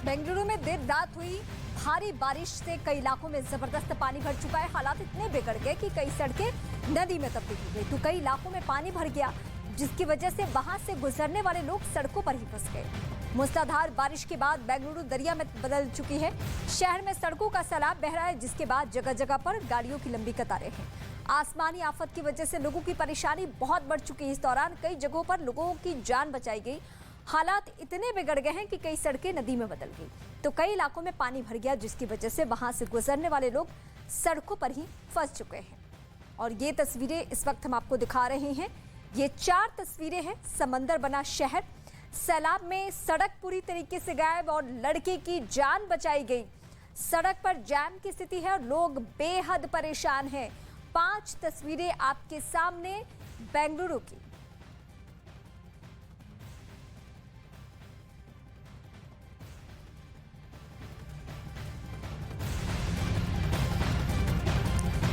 बेंगलुरु में देर रात हुई भारी बारिश से कई इलाकों में जबरदस्त पानी भर चुका है। हालात इतने बिगड़ गए कि कई सड़कें नदी में तब्दील हो गई, तो कई इलाकों में पानी भर गया, जिसकी वजह से वहां से गुजरने वाले लोग सड़कों पर ही फंस गए। मूसलाधार बारिश के बाद बेंगलुरु दरिया में बदल चुकी है। शहर में सड़कों का सैलाब बह रहा है, जिसके बाद जगह जगह पर गाड़ियों की लंबी कतारें हैं। आसमानी आफत की वजह से लोगों की परेशानी बहुत बढ़ चुकी है। इस दौरान कई जगहों पर लोगों की जान बचाई गई। हालात इतने बिगड़ गए हैं कि कई सड़कें नदी में बदल गई, तो कई इलाकों में पानी भर गया, जिसकी वजह से वहां से गुजरने वाले लोग सड़कों पर ही फंस चुके हैं। और ये तस्वीरें इस वक्त हम आपको दिखा रहे हैं। ये 4 तस्वीरें हैं। समंदर बना शहर, सैलाब में सड़क पूरी तरीके से गायब और लड़के की जान बचाई गई। सड़क पर जैम की स्थिति है और लोग बेहद परेशान हैं। 5 तस्वीरें आपके सामने बेंगलुरु की।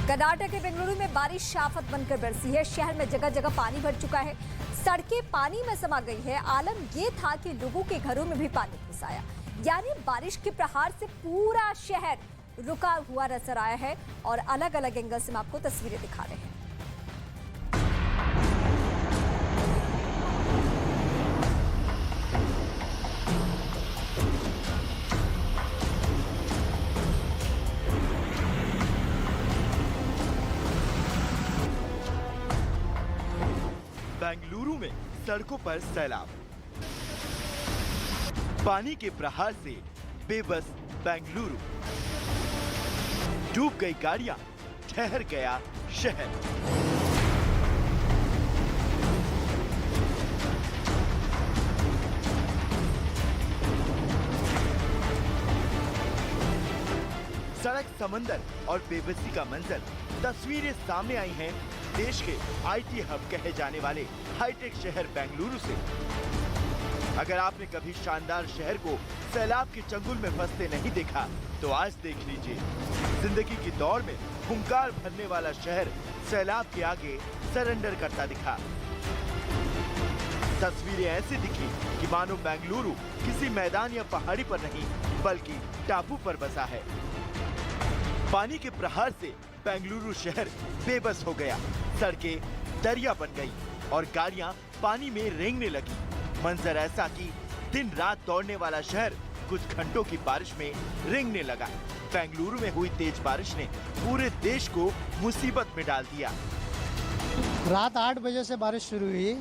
कर्नाटक के बेंगलुरु में बारिश आफत बनकर बरसी है। शहर में जगह जगह पानी भर चुका है, सड़कें पानी में समा गई है। आलम ये था कि लोगों के घरों में भी पानी घुस आया, यानी बारिश के प्रहार से पूरा शहर रुका हुआ नजर आया है। और अलग अलग एंगल से हम आपको तस्वीरें दिखा रहे हैं। बेंगलुरु में सड़कों पर सैलाब, पानी के प्रहार से बेबस बेंगलुरु, डूब गई गाड़ियां, ठहर गया शहर। सड़क समंदर और बेबसी का मंजर। तस्वीरें सामने आई हैं देश के आईटी हब कहे जाने वाले हाईटेक शहर बेंगलुरु से। अगर आपने कभी शानदार शहर को सैलाब के चंगुल में फंसते नहीं देखा, तो आज देख लीजिए। जिंदगी की दौड़ में हुंकार भरने वाला शहर सैलाब के आगे सरेंडर करता दिखा। तस्वीरें ऐसी दिखी कि मानो बेंगलुरु किसी मैदान या पहाड़ी पर नहीं, बल्कि टापू पर बसा है। पानी के प्रहार से बेंगलुरु शहर बेबस हो गया। सड़कें दरिया बन गई और गाड़ियां पानी में रेंगने लगी। मंजर ऐसा कि दिन रात दौड़ने वाला शहर कुछ घंटों की बारिश में रेंगने लगा। बेंगलुरु में हुई तेज बारिश ने पूरे देश को मुसीबत में डाल दिया। रात 8 बजे से बारिश शुरू हुई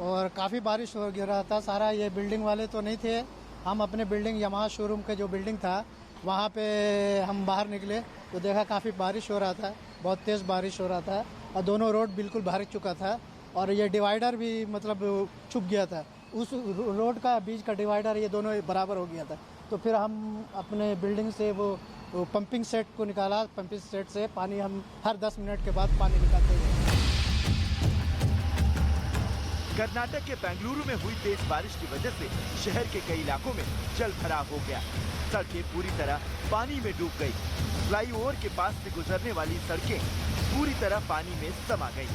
और काफ़ी बारिश हो रहा था। सारा ये बिल्डिंग वाले तो नहीं थे, हम अपने बिल्डिंग यामाहा शोरूम का जो बिल्डिंग था वहाँ पे हम बाहर निकले तो देखा काफ़ी बारिश हो रहा था, बहुत तेज़ बारिश हो रहा था और दोनों रोड बिल्कुल भर चुका था और ये डिवाइडर भी मतलब छुप गया था। उस रोड का बीच का डिवाइडर ये दोनों बराबर हो गया था। तो फिर हम अपने बिल्डिंग से वो पंपिंग सेट को निकाला। पंपिंग सेट से पानी हम हर 10 मिनट के बाद पानी निकालते हैं। कर्नाटक के बेंगलुरु में हुई तेज बारिश की वजह से शहर के कई इलाकों में जल भराव हो गया। सड़कें पूरी तरह पानी में डूब गई। फ्लाईओवर के पास से गुजरने वाली सड़कें पूरी तरह पानी में समा गई।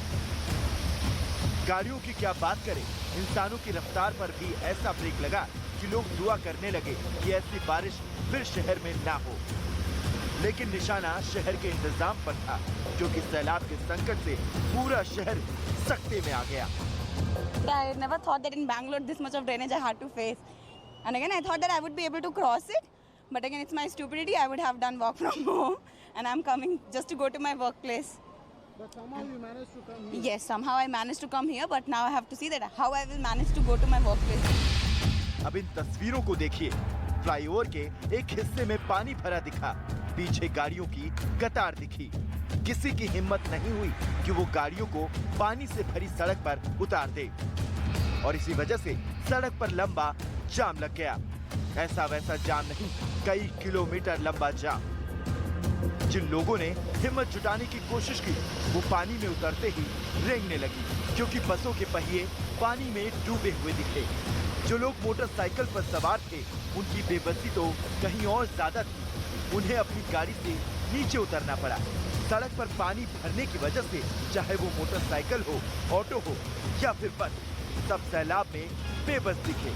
गाड़ियों की क्या बात करें, इंसानों की रफ्तार पर भी ऐसा ब्रेक लगा कि लोग दुआ करने लगे कि ऐसी बारिश फिर शहर में ना हो। लेकिन निशाना शहर के इंतजाम पर था, जो कि सैलाब के संकट से पूरा शहर सकते में आ गया। I never thought that in Bangalore this much of drainage I had to face. And again I thought that I would be able to cross it. But again it's my stupidity. I would have done work from home and I'm coming just to go to my workplace. But somehow you managed to come here. Yes, somehow I managed to come here, but now I have to see that how I will manage to go to my workplace. अब इन तस्वीरों को देखिए। Flyover के एक हिस्से में पानी भरा दिखा, पीछे गाड़ियों की कतार दिखी। किसी की हिम्मत नहीं हुई कि वो गाड़ियों को पानी से भरी सड़क पर उतार दे और इसी वजह से सड़क पर लंबा जाम लग गया। ऐसा वैसा जाम नहीं, कई किलोमीटर लंबा जाम। जिन लोगों ने हिम्मत जुटाने की कोशिश की, वो पानी में उतरते ही रेंगने लगी, क्योंकि बसों के पहिए पानी में डूबे हुए दिखे। जो लोग मोटरसाइकिल पर सवार थे, उनकी बेबसी तो कहीं और ज्यादा थी। उन्हें अपनी गाड़ी से नीचे उतरना पड़ा। सड़क पर पानी भरने की वजह से चाहे वो मोटरसाइकिल हो, ऑटो हो या फिर बस, सब सैलाब में बेबस दिखे।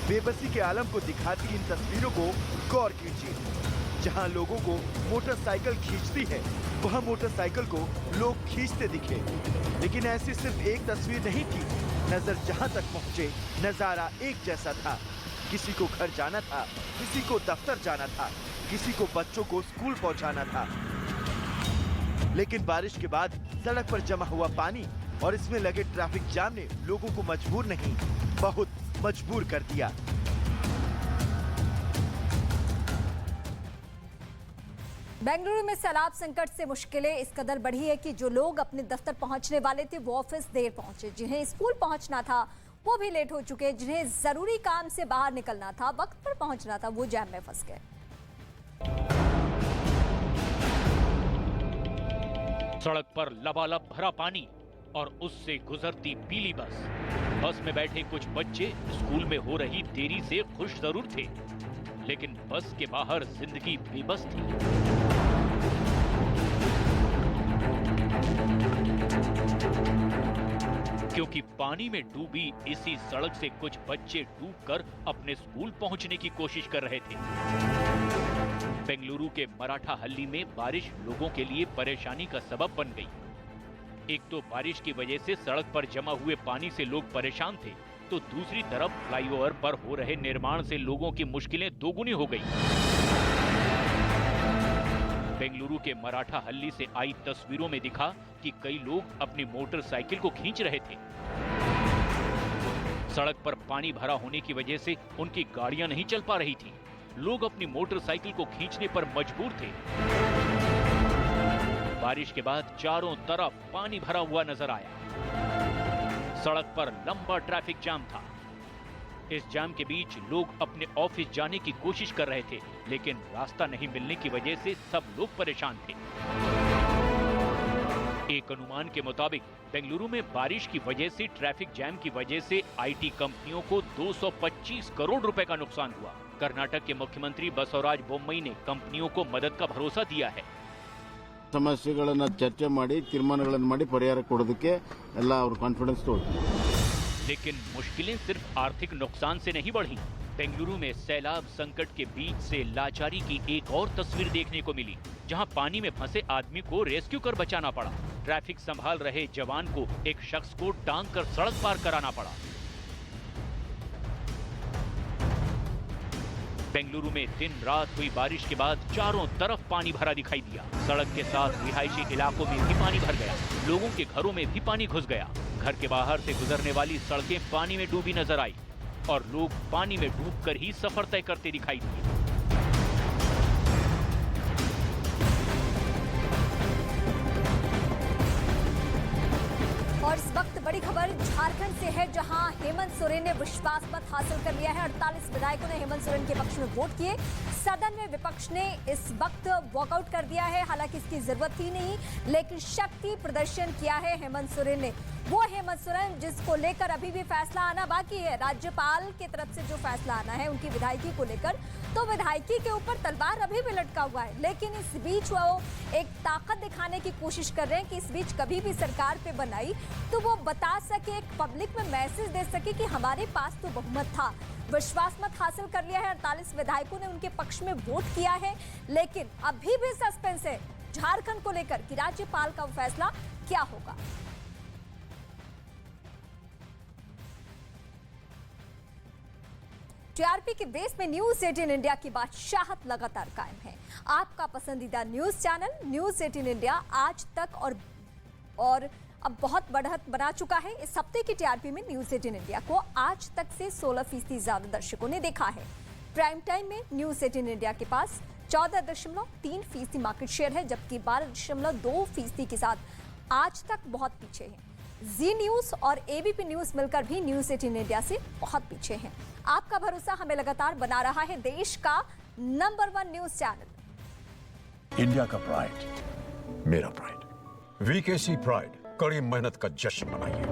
बेबसी के आलम को दिखाती इन तस्वीरों को गौर कीजिए। जहां लोगों को मोटरसाइकिल खींचती है, वहां मोटरसाइकिल को लोग खींचते दिखे। लेकिन ऐसी सिर्फ एक तस्वीर नहीं थी। नजर जहां तक पहुंचे, नजारा एक जैसा था। किसी को घर जाना था, किसी को दफ्तर जाना था, किसी को बच्चों को स्कूल पहुंचाना था। लेकिन बारिश के बाद सड़क पर जमा हुआ पानी और इसमें लगे ट्रैफिक जाम ने लोगों को मजबूर नहीं, बहुत मजबूर कर दिया। बेंगलुरु में सैलाब संकट से मुश्किलें इस कदर बढ़ी है कि जो लोग अपने दफ्तर पहुंचने वाले थे वो ऑफिस देर पहुंचे, जिन्हें स्कूल पहुंचना था वो भी लेट हो चुके, जिन्हें जरूरी काम से बाहर निकलना था, वक्त पर पहुंचना था, वो जैम में फंस गए। सड़क पर लबालब भरा पानी और उससे गुजरती पीली बस। बस में बैठे कुछ बच्चे स्कूल में हो रही देरी से खुश जरूर थे, लेकिन बस के बाहर जिंदगी बेबस थी। क्योंकि पानी में डूबी इसी सड़क से कुछ बच्चे डूबकर अपने स्कूल पहुंचने की कोशिश कर रहे थे। बेंगलुरु के मराठा हल्ली में बारिश लोगों के लिए परेशानी का सबब बन गई। एक तो बारिश की वजह से सड़क पर जमा हुए पानी से लोग परेशान थे, तो दूसरी तरफ फ्लाईओवर पर हो रहे निर्माण से लोगों की मुश्किलें दोगुनी हो गई। बेंगलुरु के मराठा हल्ली से आई तस्वीरों में दिखा कि कई लोग अपनी मोटरसाइकिल को खींच रहे थे। सड़क पर पानी भरा होने की वजह से उनकी गाड़ियां नहीं चल पा रही थी। लोग अपनी मोटरसाइकिल को खींचने पर मजबूर थे। बारिश के बाद चारों तरफ पानी भरा हुआ नजर आया। सड़क पर लंबा ट्रैफिक जाम था। इस जाम के बीच लोग अपने ऑफिस जाने की कोशिश कर रहे थे, लेकिन रास्ता नहीं मिलने की वजह से सब लोग परेशान थे। एक अनुमान के मुताबिक बेंगलुरु में बारिश की वजह से ट्रैफिक जैम की वजह से आईटी कंपनियों को 225 करोड़ रुपए का नुकसान हुआ। कर्नाटक के मुख्यमंत्री बसवराज बोम्मई ने कंपनियों को मदद का भरोसा दिया है। ಸಮಸ್ಯೆಗಳನ್ನು ಚರ್ಚೆ ಮಾಡಿ ತೀರ್ಮಾನಗಳನ್ನು ಮಾಡಿ ಪರಿಹಾರ ಕೊಡೋದಕ್ಕೆ ಎಲ್ಲ ಅವರು ಕಾನ್ಫಿಡೆನ್ಸ್ ತೋರಿಸ್ತಾರೆ। लेकिन मुश्किलें सिर्फ आर्थिक नुकसान से नहीं बढ़ी। बेंगलुरु में सैलाब संकट के बीच से लाचारी की एक और तस्वीर देखने को मिली, जहां पानी में फंसे आदमी को रेस्क्यू कर बचाना पड़ा। ट्रैफिक संभाल रहे जवान को एक शख्स को टांग कर सड़क पार कराना पड़ा। बेंगलुरु में दिन रात हुई बारिश के बाद चारों तरफ पानी भरा दिखाई दिया। सड़क के साथ रिहायशी इलाकों में भी पानी भर गया। लोगों के घरों में भी पानी घुस गया। घर के बाहर से गुजरने वाली सड़कें पानी में डूबी नजर आई और लोग पानी में डूबकर ही सफर तय करते दिखाई दिए। और इस वक्त बड़ी खबर झारखंड से है, जहां हेमंत सोरेन ने विश्वास मत हासिल कर लिया है। 48 विधायकों ने हेमंत सोरेन के पक्ष में वोट किए। सदन में विपक्ष ने इस वक्त वॉकआउट कर दिया है। हालांकि इसकी जरूरत थी नहीं, लेकिन शक्ति प्रदर्शन किया है हेमंत सोरेन ने। वो हेमंत सोरेन जिसको लेकर अभी भी फैसला आना बाकी है। राज्यपाल की तरफ से जो फैसला आना है उनकी विधायकी को लेकर, तो विधायकी के ऊपर तलवार अभी भी लटका हुआ है। लेकिन इस बीच वो एक ताकत दिखाने की कोशिश कर रहे हैं कि इस बीच कभी भी सरकार पे बनाई तो वो बता सके, एक पब्लिक में मैसेज दे सके कि हमारे पास तो बहुमत था। विश्वास मत हासिल कर लिया है। 48 विधायकों ने उनके पक्ष में वोट किया है, लेकिन अभी भी सस्पेंस है झारखंड को लेकर कि राज्यपाल का फैसला क्या होगा। टीआरपी के बेस में न्यूज 18 इंडिया की बादशाहत लगातार कायम है। आपका पसंदीदा न्यूज चैनल न्यूज 18 इंडिया आज तक और अब बहुत बढ़त बना चुका है। इस हफ्ते की टीआरपी में न्यूज 18 इंडिया को आज तक से 16% ज्यादा दर्शकों ने देखा है। प्राइम टाइम में न्यूज 18 इंडिया के पास 14.3% मार्केट शेयर है, जबकि 12.2% के साथ आज तक बहुत पीछे है। जी न्यूज और एबीपी न्यूज मिलकर भी न्यूज 18 इंडिया से बहुत पीछे हैं। आपका भरोसा हमें लगातार बना रहा है देश का नंबर 1 न्यूज चैनल। इंडिया का प्राइड, मेरा प्राइड, वीकेसी प्राइड कड़ी मेहनत का जश्न मनाइए।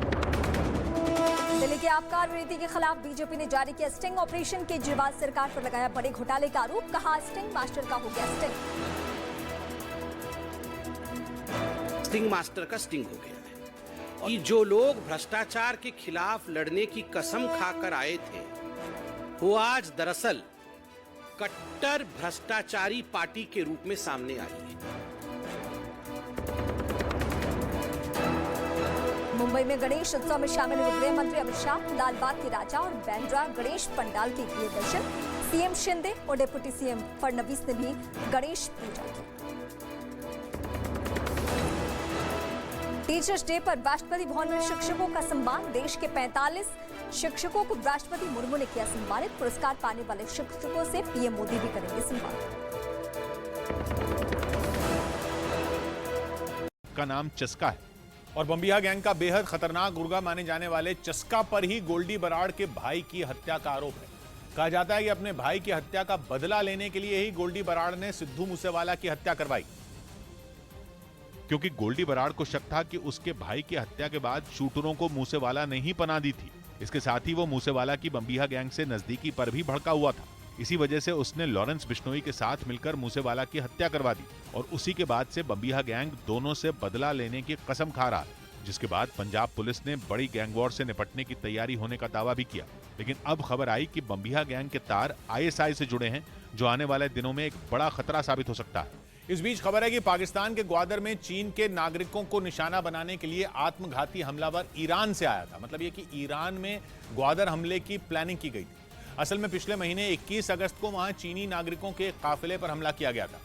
दिल्ली के आबकारी नीति के खिलाफ बीजेपी ने जारी किया स्टिंग ऑपरेशन। केजरीवाल सरकार पर लगाया बड़े घोटाले का आरोप, कहा स्टिंग मास्टर का हो गया स्टिंग। स्टिंग मास्टर का स्टिंग हो गया है। और जो लोग भ्रष्टाचार के खिलाफ लड़ने की कसम खाकर आए थे, वो आज दरअसल कट्टर भ्रष्टाचारी पार्टी के रूप में सामने आई है। मुंबई में गणेश उत्सव में शामिल हुए गृह मंत्री अमित शाह, लालबाग के राजा और बैंड्रा गणेश पंडाल के किए दर्शन। सीएम शिंदे और डिप्टी सीएम फडणवीस ने भी गणेश पूजा की। टीचर्स डे पर राष्ट्रपति भवन में शिक्षकों का सम्मान। देश के 45 शिक्षकों को राष्ट्रपति मुर्मू ने किया सम्मानित। पुरस्कार पाने वाले शिक्षकों से पीएम मोदी भी करेंगे सम्मान। का नाम चस्का है और बम्बिया गैंग का बेहद खतरनाक गुर्गा माने जाने वाले चस्का पर ही गोल्डी बराड़ के भाई की हत्या का आरोप है। कहा जाता है कि अपने भाई की हत्या का बदला लेने के लिए ही गोल्डी बराड़ ने सिद्धू मूसेवाला की हत्या करवाई, क्योंकि गोल्डी बराड़ को शक था कि उसके भाई की हत्या के बाद शूटरों को मूसेवाला ने ही पनाह दी थी। इसके साथ ही वो मूसेवाला की बम्बिया गैंग से नजदीकी पर भी भड़का हुआ था। इसी वजह से उसने लॉरेंस बिश्नोई के साथ मिलकर मूसेवाला की हत्या करवा दी और उसी के बाद से बम्बिया गैंग दोनों से बदला लेने की कसम खा रहा है। जिसके बाद पंजाब पुलिस ने बड़ी गैंग वॉर से निपटने की तैयारी होने का दावा भी किया। लेकिन अब खबर आई कि बम्बिया गैंग के तार आईएसआई से जुड़े हैं, जो आने वाले दिनों में एक बड़ा खतरा साबित हो सकता है। इस बीच खबर है कि पाकिस्तान के ग्वादर में चीन के नागरिकों को निशाना बनाने के लिए आत्मघाती हमलावर ईरान से आया था। मतलब ये कि ईरान में ग्वादर हमले की प्लानिंग की गई थी। असल में पिछले महीने 21 अगस्त को वहां चीनी नागरिकों के काफिले पर हमला किया गया था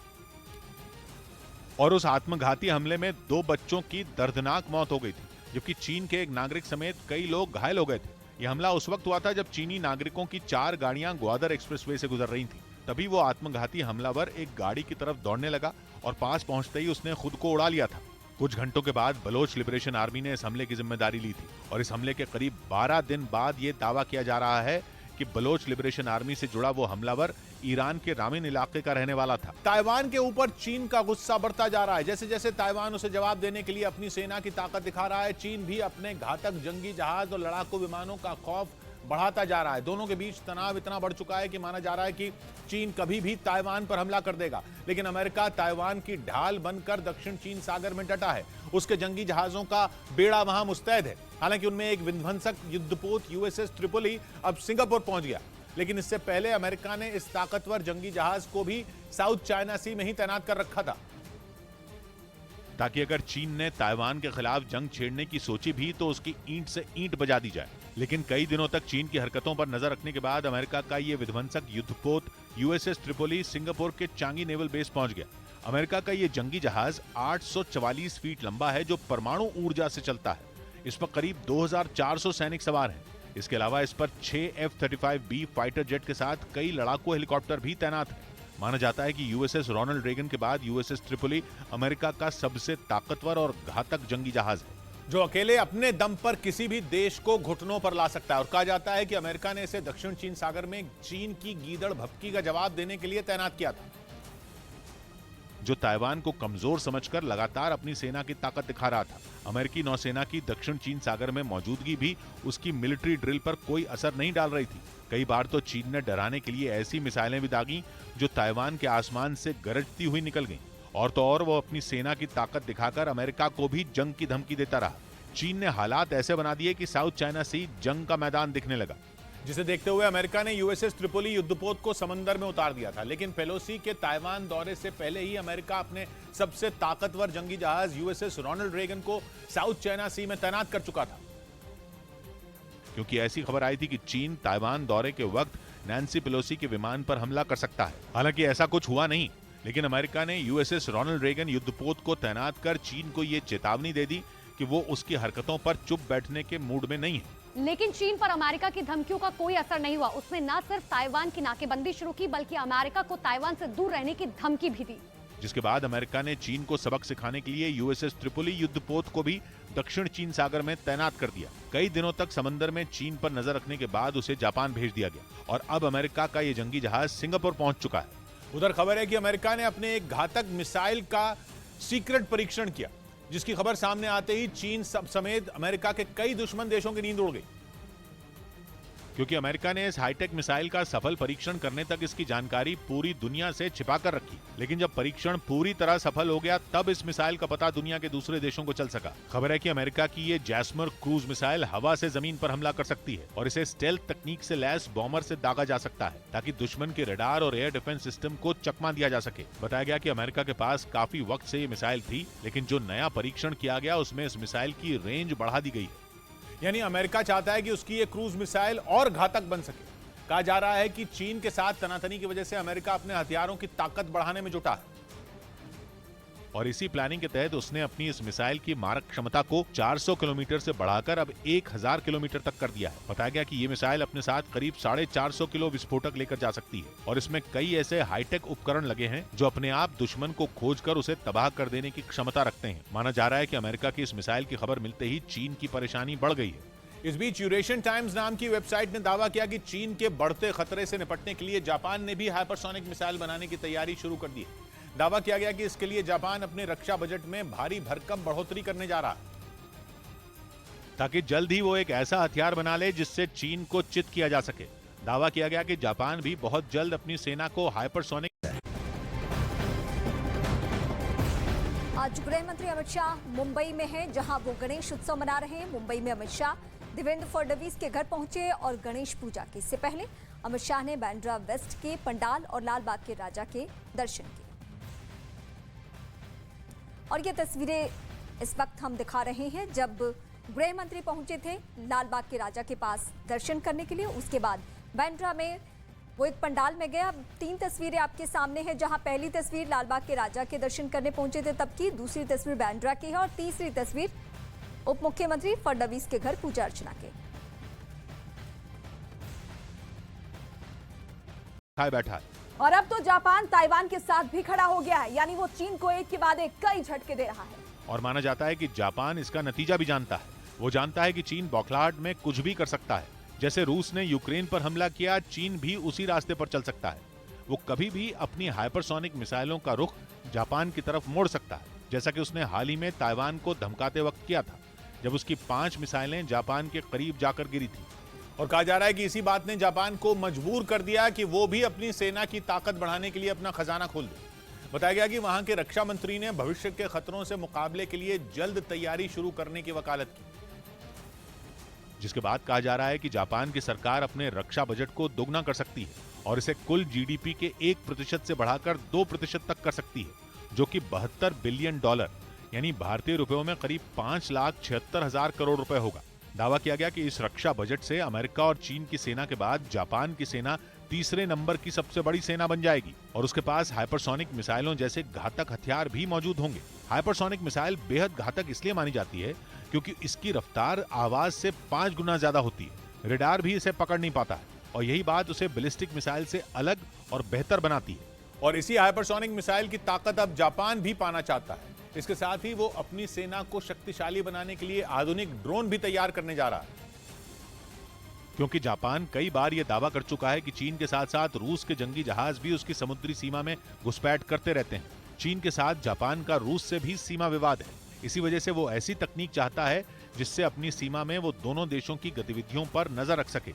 और उस आत्मघाती हमले में 2 बच्चों की दर्दनाक मौत हो गई थी, जबकि चीन के एक नागरिक समेत कई लोग घायल हो गए थे। यह हमला उस वक्त हुआ था जब चीनी नागरिकों की 4 गाड़ियां ग्वादर एक्सप्रेसवे से गुजर रही थी। तभी वो आत्मघाती हमलावर एक गाड़ी की तरफ दौड़ने लगा और पास पहुंचते ही उसने खुद को उड़ा लिया था। कुछ घंटों के बाद बलोच लिबरेशन आर्मी ने इस हमले की जिम्मेदारी ली थी और इस हमले के करीब 12 दिन बाद ये दावा किया जा रहा है कि बलोच लिबरेशन आर्मी से जुड़ा वो हमलावर ईरान के रामिन इलाके का रहने वाला था। ताइवान के ऊपर चीन का गुस्सा बढ़ता जा रहा है। जैसे जैसे ताइवान उसे जवाब देने के लिए अपनी सेना की ताकत दिखा रहा है, चीन भी अपने घातक जंगी जहाज और लड़ाकू विमानों का खौफ बढ़ाता जा रहा है। दोनों के बीच तनाव इतना बढ़ चुका है कि माना जा रहा है कि चीन कभी भी ताइवान पर हमला कर देगा। लेकिन अमेरिका ताइवान की ढाल बनकर दक्षिण चीन सागर में डटा है। उसके जंगी जहाजों का बेड़ा वहां मुस्तैद है। हालांकि उनमें एक विध्वंसक युद्धपोत यूएसएस ट्रिपोली अब सिंगापुर पहुंच गया। लेकिन इससे पहले अमेरिका ने इस ताकतवर जंगी जहाज को भी साउथ चाइना सी में ही तैनात कर रखा था, ताकि अगर चीन ने ताइवान के खिलाफ जंग छेड़ने की सोची भी तो उसकी ईंट से ईंट बजा दी जाए। लेकिन कई दिनों तक चीन की हरकतों पर नजर रखने के बाद अमेरिका का ये विध्वंसक युद्धपोत यूएसएस ट्रिपोली सिंगापुर के चांगी नेवल बेस पहुंच गया। अमेरिका का ये जंगी जहाज 844 फीट लंबा है, जो परमाणु ऊर्जा से चलता है। इस पर करीब 2400 सैनिक सवार हैं। इसके अलावा इस पर 6 F-35B फाइटर जेट के साथ कई लड़ाकू हेलीकॉप्टर भी तैनात हैं। माना जाता है कि यूएसएस रोनाल्ड रेगन के बाद यूएसएस ट्रिपोली अमेरिका का सबसे ताकतवर और घातक जंगी जहाज है, जो अकेले अपने दम पर किसी भी देश को घुटनों पर ला सकता है। और कहा जाता है कि अमेरिका ने इसे दक्षिण चीन सागर में चीन की गीदड़ भपकी का जवाब देने के लिए तैनात किया था, जो ताइवान को कमजोर समझकर लगातार अपनी सेना की ताकत दिखा रहा था। अमेरिकी नौसेना की दक्षिण चीन सागर में मौजूदगी भी उसकी मिलिट्री ड्रिल पर कोई असर नहीं डाल रही थी। कई बार तो चीन ने डराने के लिए ऐसी मिसाइलें भी दागी जो ताइवान के आसमान से गरजती हुई निकल गईं। और तो और वो अपनी सेना की ताकत दिखाकर अमेरिका को भी जंग की धमकी देता रहा। चीन ने हालात ऐसे बना दिए कि साउथ चाइना सी जंग का मैदान दिखने लगा, जिसे देखते हुए अमेरिका ने यूएसएस ट्रिपोली युद्धपोत को समंदर में उतार दिया था। लेकिन पेलोसी के ताइवान दौरे से पहले ही अमेरिका अपने सबसे ताकतवर जंगी जहाज यूएसएस रोनाल्ड रेगन को साउथ चाइना सी में तैनात कर चुका था, क्योंकि ऐसी खबर आई थी कि चीन ताइवान दौरे के वक्त नैन्सी पेलोसी के विमान पर हमला कर सकता है। हालांकि ऐसा कुछ हुआ नहीं, लेकिन अमेरिका ने यूएसएस रोनाल्ड रेगन युद्धपोत को तैनात कर चीन को यह चेतावनी दे दी कि वो उसकी हरकतों पर चुप बैठने के मूड में नहीं है। लेकिन चीन पर अमेरिका की धमकियों का कोई असर नहीं हुआ। उसने न सिर्फ ताइवान की नाकेबंदी शुरू की, बल्कि अमेरिका को ताइवान से दूर रहने की धमकी भी दी। जिसके बाद अमेरिका ने चीन को सबक सिखाने के लिए यूएसएस ट्रिपोली युद्धपोत को भी दक्षिण चीन सागर में तैनात कर दिया। कई दिनों तक समंदर में चीन पर नजर रखने के बाद उसे जापान भेज दिया गया और अब अमेरिका का ये जंगी जहाज सिंगापुर पहुंच चुका है। उधर खबर है कि अमेरिका ने अपने एक घातक मिसाइल का सीक्रेट परीक्षण किया, जिसकी खबर सामने आते ही चीन समेत अमेरिका के कई दुश्मन देशों की नींद उड़ गई, क्योंकि अमेरिका ने इस हाईटेक मिसाइल का सफल परीक्षण करने तक इसकी जानकारी पूरी दुनिया से छिपा कर रखी। लेकिन जब परीक्षण पूरी तरह सफल हो गया तब इस मिसाइल का पता दुनिया के दूसरे देशों को चल सका। खबर है कि अमेरिका की ये जैस्मर क्रूज मिसाइल हवा से जमीन पर हमला कर सकती है और इसे स्टेल्थ तकनीक से लैस बॉम्बर से दागा जा सकता है ताकि दुश्मन के रडार और एयर डिफेंस सिस्टम को चकमा दिया जा सके। बताया गया कि अमेरिका के पास काफी वक्त से ये मिसाइल थी, लेकिन जो नया परीक्षण किया गया उसमें इस मिसाइल की रेंज बढ़ा दी गई है। यानी अमेरिका चाहता है कि उसकी ये क्रूज मिसाइल और घातक बन सके। कहा जा रहा है कि चीन के साथ तनातनी की वजह से अमेरिका अपने हथियारों की ताकत बढ़ाने में जुटा है और इसी प्लानिंग के तहत उसने अपनी इस मिसाइल की मारक क्षमता को 400 किलोमीटर से बढ़ाकर अब 1000 किलोमीटर तक कर दिया है। बताया गया कि ये मिसाइल अपने साथ करीब 450 किलो विस्फोटक लेकर जा सकती है और इसमें कई ऐसे हाईटेक उपकरण लगे हैं जो अपने आप दुश्मन को खोजकर उसे तबाह कर देने की क्षमता रखते हैं। माना जा रहा है कि अमेरिका की इस मिसाइल की खबर मिलते ही चीन की परेशानी बढ़ गई है। इस बीच यूरेशियन टाइम्स नाम की वेबसाइट ने दावा किया कि चीन के बढ़ते खतरे से निपटने के लिए जापान ने भी हाइपरसोनिक मिसाइल बनाने की तैयारी शुरू कर दी है। दावा किया गया कि इसके लिए जापान अपने रक्षा बजट में भारी भरकम बढ़ोतरी करने जा रहा है ताकि जल्द ही वो एक ऐसा हथियार बना ले जिससे चीन को चित किया जा सके। दावा किया गया कि जापान भी बहुत जल्द अपनी सेना को हाइपरसोनिक। आज गृह मंत्री अमित शाह मुंबई में हैं, जहां वो गणेश उत्सव मना रहे हैं। मुंबई में अमित शाह देवेंद्र फडणवीस के घर पहुंचे और गणेश पूजा की। इससे पहले अमित शाह ने बांद्रा वेस्ट के पंडाल और लालबाग के राजा के दर्शन किए। और ये तस्वीरें इस वक्त हम दिखा रहे हैं जब गृह मंत्री पहुंचे थे लालबाग के राजा के पास दर्शन करने के लिए। उसके बाद बांद्रा में वो एक पंडाल में गया। 3 तस्वीरें आपके सामने हैं, जहां पहली तस्वीर लालबाग के राजा के दर्शन करने पहुंचे थे तब की, दूसरी तस्वीर बांद्रा की है और तीसरी तस्वीर उप मुख्यमंत्री फडणवीस के घर पूजा अर्चना के। बैठा है और अब तो जापान ताइवान के साथ भी खड़ा हो गया है, यानी वो चीन को एक के बाद एक कई झटके दे रहा है। और माना जाता है कि जापान इसका नतीजा भी जानता है। वो जानता है कि चीन बौखलाहट में कुछ भी कर सकता है। जैसे रूस ने यूक्रेन पर हमला किया, चीन भी उसी रास्ते पर चल सकता है। वो कभी भी अपनी हाइपरसोनिक मिसाइलों का रुख जापान की तरफ मोड़ सकता है, जैसा कि उसने हाल ही में ताइवान को धमकाते वक्त किया था, जब उसकी 5 मिसाइलें जापान के करीब जाकर गिरी थी। और कहा जा रहा है कि इसी बात ने जापान को मजबूर कर दिया कि वो भी अपनी सेना की ताकत बढ़ाने के लिए अपना खजाना खोल दे। बताया गया कि वहां के रक्षा मंत्री ने भविष्य के खतरों से मुकाबले के लिए जल्द तैयारी शुरू करने की वकालत की, जिसके बाद कहा जा रहा है कि जापान की सरकार अपने रक्षा बजट को दोगुना कर सकती है और इसे कुल जीडीपी के 1% से बढ़ाकर 2% तक कर सकती है, जो कि $72 बिलियन यानी भारतीय रुपयों में करीब 5,76,000 करोड़ रुपए होगा। दावा किया गया कि इस रक्षा बजट से अमेरिका और चीन की सेना के बाद जापान की सेना तीसरे नंबर की सबसे बड़ी सेना बन जाएगी और उसके पास हाइपरसोनिक मिसाइलों जैसे घातक हथियार भी मौजूद होंगे। हाइपरसोनिक मिसाइल बेहद घातक इसलिए मानी जाती है क्योंकि इसकी रफ्तार आवाज से 5 गुना ज्यादा होती है। रडार भी इसे पकड़ नहीं पाता है और यही बात उसे बैलिस्टिक मिसाइल से अलग और बेहतर बनाती है। और इसी हाइपरसोनिक मिसाइल की ताकत अब जापान भी पाना चाहता है। इसके साथ ही वो अपनी सेना को शक्तिशाली बनाने के लिए आधुनिक ड्रोन भी तैयार करने जा रहा है, क्योंकि जापान कई बार यह दावा कर चुका है कि चीन के साथ साथ रूस के जंगी जहाज भी उसकी समुद्री सीमा में घुसपैठ करते रहते हैं। चीन के साथ जापान का रूस से भी सीमा विवाद है। इसी वजह से वो ऐसी तकनीक चाहता है जिससे अपनी सीमा में वो दोनों देशों की गतिविधियों पर नजर रख सके।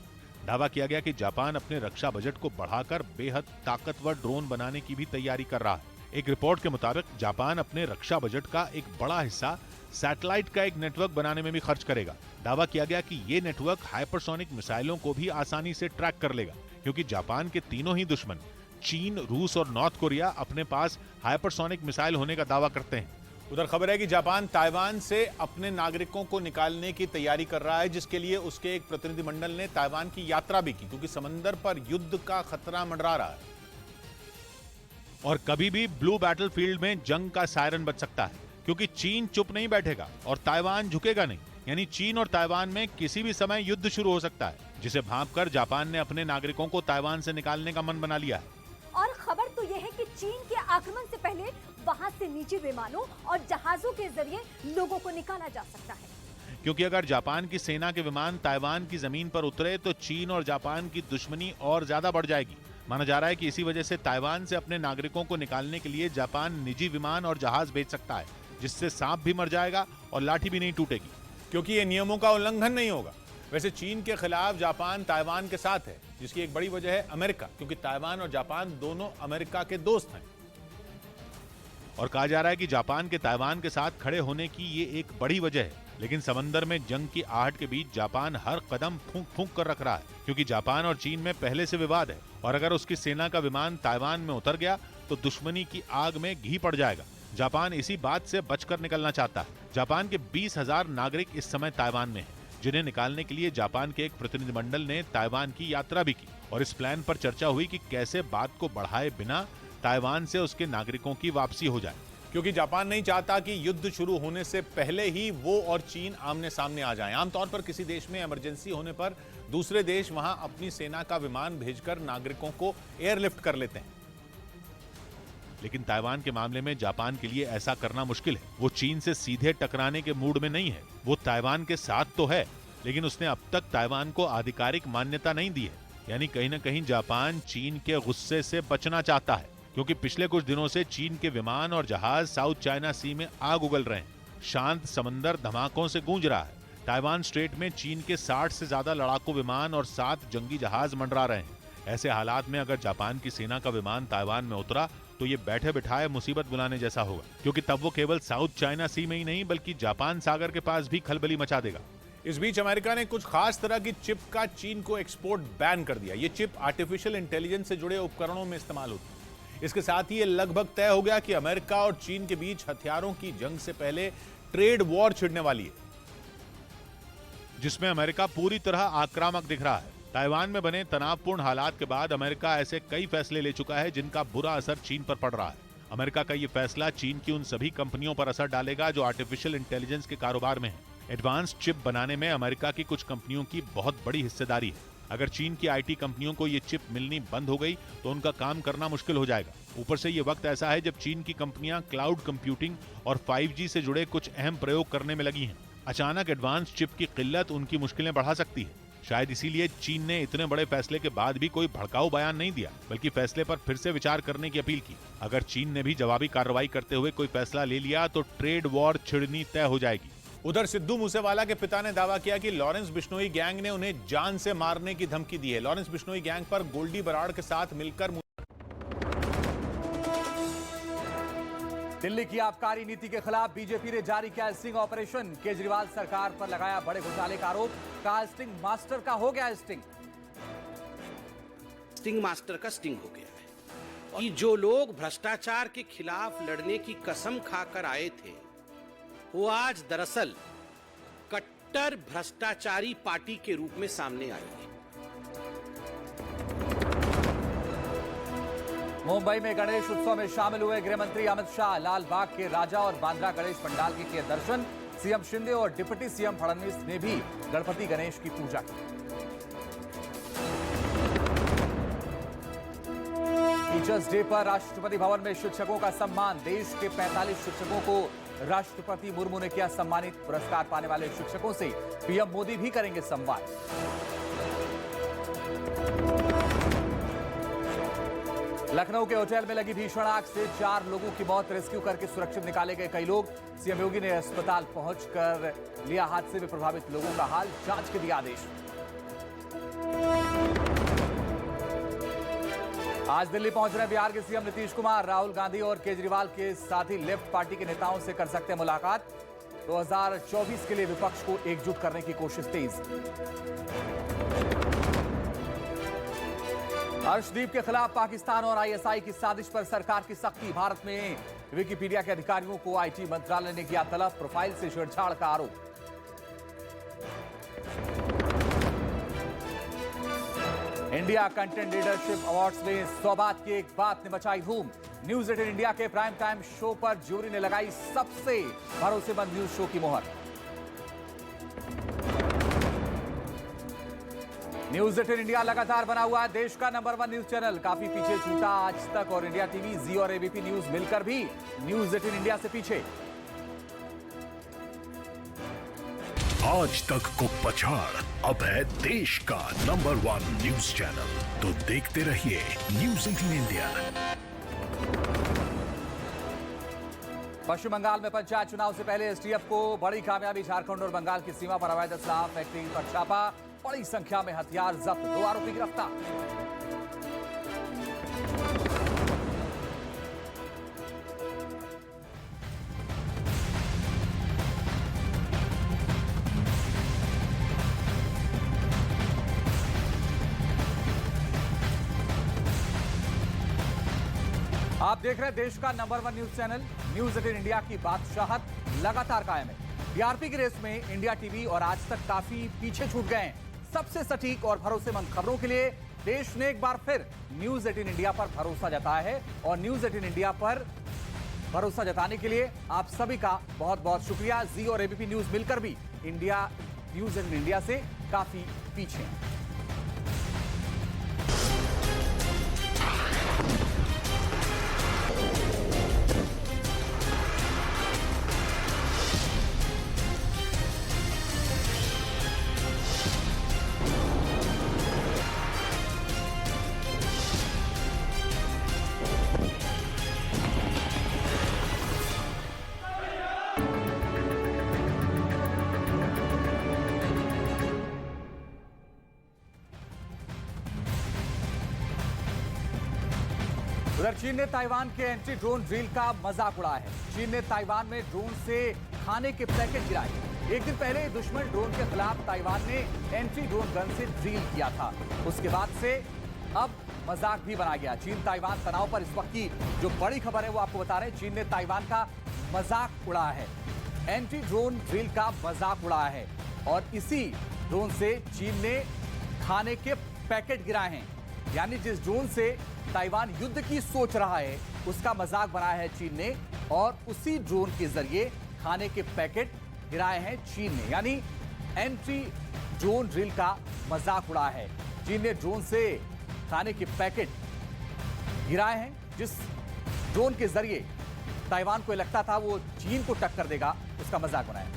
दावा किया गया कि जापान अपने रक्षा बजट को बढ़ाकर बेहद ताकतवर ड्रोन बनाने की भी तैयारी कर रहा है। एक रिपोर्ट के मुताबिक जापान अपने रक्षा बजट का एक बड़ा हिस्सा सैटेलाइट का एक नेटवर्क बनाने में भी खर्च करेगा। दावा किया गया कि ये नेटवर्क हाइपरसोनिक मिसाइलों को भी आसानी से ट्रैक कर लेगा, क्योंकि जापान के तीनों ही दुश्मन चीन, रूस और नॉर्थ कोरिया अपने पास हाइपरसोनिक मिसाइल होने का दावा करते हैं। उधर खबर है कि जापान ताइवान से अपने नागरिकों को निकालने की तैयारी कर रहा है, जिसके लिए उसके एक प्रतिनिधिमंडल ने ताइवान की यात्रा भी की, क्योंकि समंदर पर युद्ध का खतरा मंडरा रहा है और कभी भी ब्लू बैटलफील्ड में जंग का सायरन बज सकता है, क्योंकि चीन चुप नहीं बैठेगा और ताइवान झुकेगा नहीं। यानी चीन और ताइवान में किसी भी समय युद्ध शुरू हो सकता है, जिसे भांपकर जापान ने अपने नागरिकों को ताइवान से निकालने का मन बना लिया है। और खबर तो यह है कि चीन के आक्रमण से पहले वहां से निजी विमानों और जहाजों के जरिए लोगों को निकाला जा सकता है, क्योंकि अगर जापान की सेना के विमान ताइवान की जमीन पर उतरे तो चीन और जापान की दुश्मनी और ज्यादा बढ़ जाएगी। माना जा रहा है कि इसी वजह से ताइवान से अपने नागरिकों को निकालने के लिए जापान निजी विमान और जहाज भेज सकता है, जिससे सांप भी मर जाएगा और लाठी भी नहीं टूटेगी, क्योंकि ये नियमों का उल्लंघन नहीं होगा। वैसे चीन के खिलाफ जापान ताइवान के साथ है, जिसकी एक बड़ी वजह है अमेरिका, क्योंकि ताइवान और जापान दोनों अमेरिका के दोस्त हैं। और कहा जा रहा है कि जापान के ताइवान के साथ खड़े होने की ये एक बड़ी वजह है। लेकिन समंदर में जंग की आहट के बीच जापान हर कदम फूंक फूंक कर रख रहा है, क्योंकि जापान और चीन में पहले से विवाद है और अगर उसकी सेना का विमान ताइवान में उतर गया तो दुश्मनी की आग में घी पड़ जाएगा। जापान इसी बात से बचकर निकलना चाहता है। जापान के 20,000 नागरिक इस समय ताइवान में हैं, जिन्हें निकालने के लिए जापान के एक प्रतिनिधिमंडल ने ताइवान की यात्रा भी की और इस प्लान पर चर्चा हुई कि कैसे बात को बढ़ाए बिना ताइवान से उसके नागरिकों की वापसी हो जाए, क्योंकि जापान नहीं चाहता कि युद्ध शुरू होने से पहले ही वो और चीन आमने सामने आ जाएं। आमतौर पर किसी देश में इमरजेंसी होने पर दूसरे देश वहां अपनी सेना का विमान भेजकर नागरिकों को एयरलिफ्ट कर लेते हैं। लेकिन ताइवान के मामले में जापान के लिए ऐसा करना मुश्किल है। वो चीन से सीधे टकराने के मूड में नहीं है। वो ताइवान के साथ तो है, लेकिन उसने अब तक ताइवान को आधिकारिक मान्यता नहीं दी है। यानी कहीं ना कहीं जापान चीन के गुस्से से बचना चाहता है, क्योंकि पिछले कुछ दिनों से चीन के विमान और जहाज साउथ चाइना सी में आग उगल रहे हैं। शांत समंदर धमाकों से गूंज रहा है। ताइवान स्ट्रेट में चीन के 60 से ज्यादा लड़ाकू विमान और 7 जंगी जहाज मंडरा रहे हैं। ऐसे हालात में अगर जापान की सेना का विमान ताइवान में उतरा तो ये बैठे बिठाए मुसीबत बुलाने जैसा होगा, क्योंकि तब वो केवल साउथ चाइना सी में ही नहीं बल्कि जापान सागर के पास भी खलबली मचा देगा। इस बीच अमेरिका ने कुछ खास तरह की चिप का चीन को एक्सपोर्ट बैन कर दिया। ये चिप आर्टिफिशियल इंटेलिजेंस से जुड़े उपकरणों में इस्तेमाल होती है। इसके साथ ही ये लगभग तय हो गया कि अमेरिका और चीन के बीच हथियारों की जंग से पहले ट्रेड वॉर छिड़ने वाली है, जिसमें अमेरिका पूरी तरह आक्रामक दिख रहा है। ताइवान में बने तनावपूर्ण हालात के बाद अमेरिका ऐसे कई फैसले ले चुका है जिनका बुरा असर चीन पर पड़ रहा है। अमेरिका का ये फैसला चीन की उन सभी कंपनियों पर असर डालेगा जो आर्टिफिशियल इंटेलिजेंस के कारोबार में हैं। एडवांस चिप बनाने में अमेरिका की कुछ कंपनियों की बहुत बड़ी हिस्सेदारी है। अगर चीन की आईटी कंपनियों को ये चिप मिलनी बंद हो गई तो उनका काम करना मुश्किल हो जाएगा। ऊपर से ये वक्त ऐसा है जब चीन की कंपनियां क्लाउड कंप्यूटिंग और 5G से जुड़े कुछ अहम प्रयोग करने में लगी हैं। अचानक एडवांस चिप की किल्लत उनकी मुश्किलें बढ़ा सकती है। शायद इसीलिए चीन ने इतने बड़े फैसले के बाद भी कोई भड़काऊ बयान नहीं दिया, बल्कि फैसले पर फिर से विचार करने की अपील की। अगर चीन ने भी जवाबी कार्रवाई करते हुए कोई फैसला ले लिया तो ट्रेड वॉर छिड़नी तय हो जाएगी। उधर सिद्धू मूसेवाला के पिता ने दावा किया कि लॉरेंस बिश्नोई गैंग ने उन्हें जान से मारने की धमकी दी है। लॉरेंस बिश्नोई गैंग पर गोल्डी बराड़ के साथ मिलकर दिल्ली की आबकारी नीति के खिलाफ बीजेपी ने जारी किया स्टिंग ऑपरेशन। केजरीवाल सरकार पर लगाया बड़े घोटाले का आरोप। कहा स्टिंग मास्टर का हो गया स्टिंग मास्टर का स्टिंग हो गया है। और जो लोग भ्रष्टाचार के खिलाफ लड़ने की कसम खाकर आए थे वो आज दरअसल कट्टर भ्रष्टाचारी पार्टी के रूप में सामने आई है। मुंबई में गणेश उत्सव में शामिल हुए गृह मंत्री अमित शाह। लाल बाग के राजा और बांद्रा गणेश पंडाल के किए दर्शन। सीएम शिंदे और डिप्टी सीएम फडणवीस ने भी गणपति गणेश की पूजा की। टीचर्स डे पर राष्ट्रपति भवन में शिक्षकों का सम्मान। देश के 45 शिक्षकों को राष्ट्रपति मुर्मू ने किया सम्मानित। पुरस्कार पाने वाले शिक्षकों से पीएम मोदी भी करेंगे संवाद। लखनऊ के होटल में लगी भीषण आग से 4 लोगों की मौत। रेस्क्यू करके सुरक्षित निकाले गए कई लोग। सीएम योगी ने अस्पताल पहुंचकर लिया हादसे में प्रभावित लोगों का हाल। जांच के दिए आदेश। आज दिल्ली पहुंच रहे बिहार के सीएम नीतीश कुमार। राहुल गांधी और केजरीवाल के साथ ही लेफ्ट पार्टी के नेताओं से कर सकते हैं मुलाकात। 2024 के लिए विपक्ष को एकजुट करने की कोशिश तेज। अर्शदीप के खिलाफ पाकिस्तान और आईएसआई की साजिश पर सरकार की सख्ती। भारत में विकिपीडिया के अधिकारियों को आईटी मंत्रालय ने किया तलब। प्रोफाइल से छेड़छाड़ का आरोप। इंडिया कंटेंट लीडरशिप अवार्ड्स में सौगात की एक बात ने मचाई धूम। न्यूज 18 इंडिया के प्राइम टाइम शो पर ज्यूरी ने लगाई सबसे भरोसेमंद न्यूज शो की मोहर। न्यूज 18 इंडिया लगातार बना हुआ है देश का नंबर 1 न्यूज चैनल। काफी पीछे छूटा आज तक और इंडिया टीवी, जी और एबीपी न्यूज मिलकर भी न्यूज 18 इंडिया से पीछे। आज तक को पछाड़ अब है देश का नंबर 1 न्यूज चैनल। तो देखते रहिए न्यूज 18 इंडिया। पश्चिम बंगाल में पंचायत चुनाव से पहले एसटीएफ को बड़ी कामयाबी। झारखंड और बंगाल की सीमा पर अवैध असला फैक्ट्री पर छापा, बड़ी संख्या में हथियार जब्त, 2 आरोपी गिरफ्तार। आप देख रहे हैं देश का number 1 news channel news 18 India की बादशाहत लगातार कायम है। टीआरपी की रेस में इंडिया टीवी और आज तक काफी पीछे छूट गए हैं। सबसे सटीक और भरोसेमंद खबरों के लिए देश ने एक बार फिर न्यूज 18 इंडिया पर भरोसा जताया है और न्यूज 18 इंडिया पर भरोसा जताने के लिए आप सभी का बहुत बहुत शुक्रिया। जी और एबीपी न्यूज मिलकर भी न्यूज 18 इंडिया से काफी पीछे हैं। उधर चीन ने ताइवान के एंटी ड्रोन ड्रिल का मजाक उड़ाया है। चीन ने ताइवान में ड्रोन से खाने के पैकेट गिराए। एक दिन पहले दुश्मन ड्रोन के खिलाफ ताइवान ने एंटी ड्रोन गन से ड्रिल किया था। उसके बाद से अब मजाक भी बनाया गया। चीन ताइवान तनाव पर इस वक्त की जो बड़ी खबर है वो आपको बता रहे हैं। चीन ने ताइवान का मजाक उड़ाया है, एंटी ड्रोन ड्रिल का मजाक उड़ाया है और इसी ड्रोन से चीन ने खाने के पैकेट गिराए हैं। यानी जिस ड्रोन से ताइवान युद्ध की सोच रहा है उसका मजाक बनाया है चीन ने और उसी ड्रोन के जरिए खाने के पैकेट गिराए हैं चीन ने। यानी एंटी ड्रोन ड्रिल का मजाक उड़ाया है। चीन ने ड्रोन से खाने के पैकेट गिराए हैं। जिस ड्रोन के जरिए ताइवान को लगता था वो चीन को टक्कर देगा, उसका मजाक बनाया।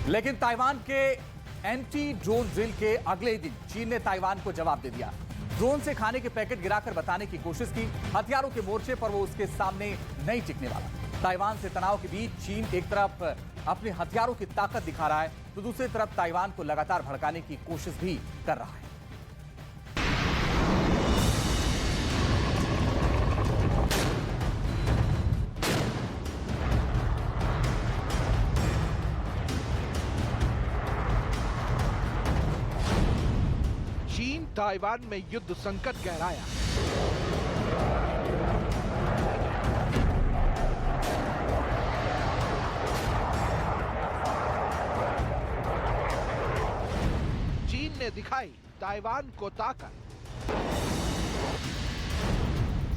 लेकिन ताइवान के एंटी ड्रोन ड्रिल के अगले दिन चीन ने ताइवान को जवाब दे दिया। ड्रोन से खाने के पैकेट गिराकर बताने की कोशिश की। हथियारों के मोर्चे पर वो उसके सामने नहीं टिकने वाला। ताइवान से तनाव के बीच चीन एक तरफ अपने हथियारों की ताकत दिखा रहा है तो दूसरी तरफ ताइवान को लगातार भड़काने की कोशिश भी कर रहा है। चीन ताइवान में युद्ध संकट गहराया। चीन ने दिखाई ताइवान को ताकत,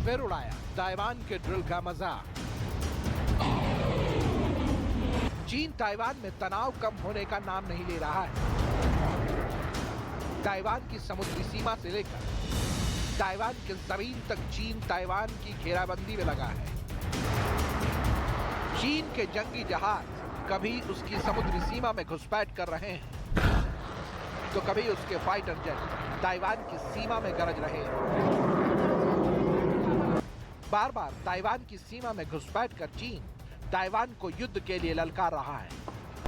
फिर उड़ाया ताइवान के ड्रिल का मजाक। चीन ताइवान में तनाव कम होने का नाम नहीं ले रहा है। ताइवान की समुद्री सीमा से लेकर ताइवान की जमीन तक चीन ताइवान की घेराबंदी में लगा है। चीन के जंगी जहाज कभी उसकी समुद्री सीमा में घुसपैठ कर रहे हैं तो कभी उसके फाइटर जेट ताइवान की सीमा में गरज रहे हैं। बार बार ताइवान की सीमा में घुसपैठ कर चीन ताइवान को युद्ध के लिए ललकार रहा है।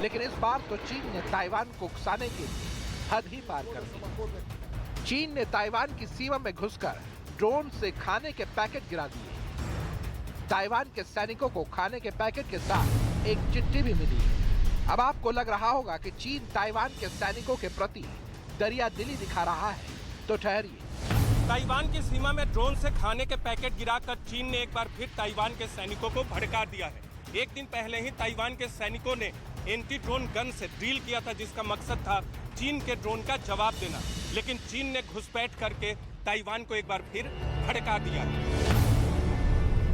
लेकिन इस बार तो चीन ने ताइवान को उकसाने के लिए हद ही पार कर दी। चीन ने ताइवान की सीमा में घुसकर ड्रोन से खाने के पैकेट गिरा दिए। ताइवान के सैनिकों को खाने के पैकेट के साथ एक चिट्ठी भी मिली है। अब आपको लग रहा होगा कि चीन ताइवान के सैनिकों के प्रति दरिया दिली दिखा रहा है, तो ठहरिए। ताइवान की सीमा में ड्रोन से खाने के पैकेट गिराकर चीन ने एक बार फिर ताइवान के सैनिकों को भड़का दिया है। एक दिन पहले ही ताइवान के सैनिकों ने एंटी ड्रोन गन से ड्रिल किया था जिसका मकसद था चीन के ड्रोन का जवाब देना। लेकिन चीन ने घुसपैठ करके ताइवान को एक बार फिर भड़का दिया।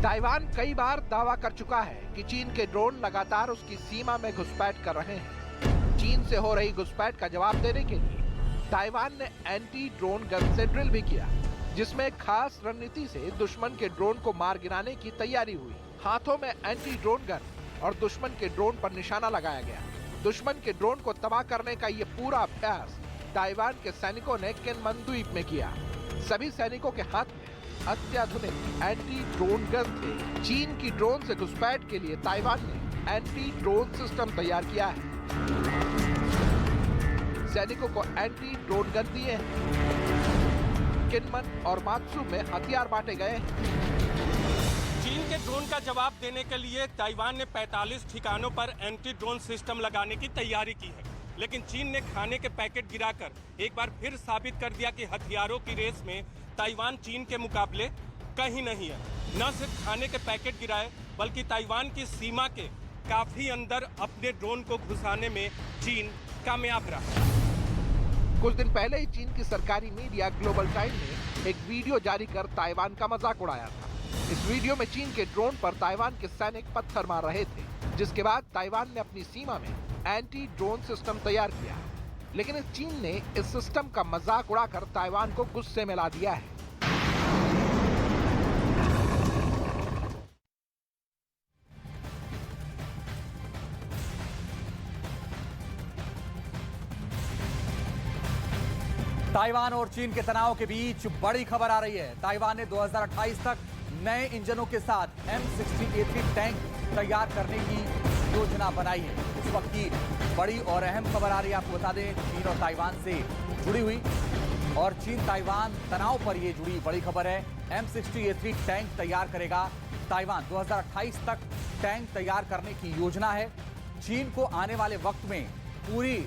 ताइवान कई बार दावा कर चुका है कि चीन के ड्रोन लगातार उसकी सीमा में घुसपैठ कर रहे हैं। चीन से हो रही घुसपैठ का जवाब देने के लिए ताइवान ने एंटी ड्रोन गन से ड्रिल भी किया, जिसमें खास रणनीति से दुश्मन के ड्रोन को मार गिराने की तैयारी हुई। हाथों में एंटी ड्रोन गन और दुश्मन के ड्रोन पर निशाना लगाया गया। दुश्मन के ड्रोन को तबाह करने का ये पूरा अभ्यास ताइवान के सैनिकों ने केनमन द्वीप में किया। सभी सैनिकों के हाथ में अत्याधुनिक एंटी ड्रोन गन थे। चीन की ड्रोन से घुसपैठ के लिए ताइवान ने एंटी ड्रोन सिस्टम तैयार किया है। सैनिकों को एंटी ड्रोन गन दिए हैं। किनमन और मात्सू में हथियार बांटे गए हैं। चीन के ड्रोन का जवाब देने के लिए ताइवान ने 45 ठिकानों पर एंटी ड्रोन सिस्टम लगाने की तैयारी की है, लेकिन चीन ने खाने के पैकेट गिराकर एक बार फिर साबित कर दिया कि हथियारों की रेस में ताइवान चीन के मुकाबले कहीं नहीं है। न सिर्फ खाने के पैकेट गिराए, बल्कि ताइवान की सीमा के काफी अंदर अपने ड्रोन को घुसाने में चीन कामयाब रहा। कुछ दिन पहले ही चीन की सरकारी मीडिया ग्लोबल टाइम ने एक वीडियो जारी कर ताइवान का मजाक उड़ाया था। इस वीडियो में चीन के ड्रोन पर ताइवान के सैनिक पत्थर मार रहे थे, जिसके बाद ताइवान ने अपनी सीमा में एंटी ड्रोन सिस्टम तैयार किया। लेकिन इस चीन ने इस सिस्टम का मजाक उड़ाकर ताइवान को गुस्से में ला दिया है। ताइवान और चीन के तनाव के बीच बड़ी खबर आ रही है। ताइवान ने 2028 तक नए इंजनों के साथ M60A3 टैंक तैयार करने की योजना बनाई है। इस वक्त की बड़ी और अहम खबर आ रही है, आपको बता दें, चीन और ताइवान से जुड़ी हुई, और चीन ताइवान तनाव पर यह जुड़ी बड़ी खबर है। M60A3 टैंक तैयार करेगा ताइवान। 2028 तक टैंक तैयार करने की योजना है। चीन को आने वाले वक्त में पूरी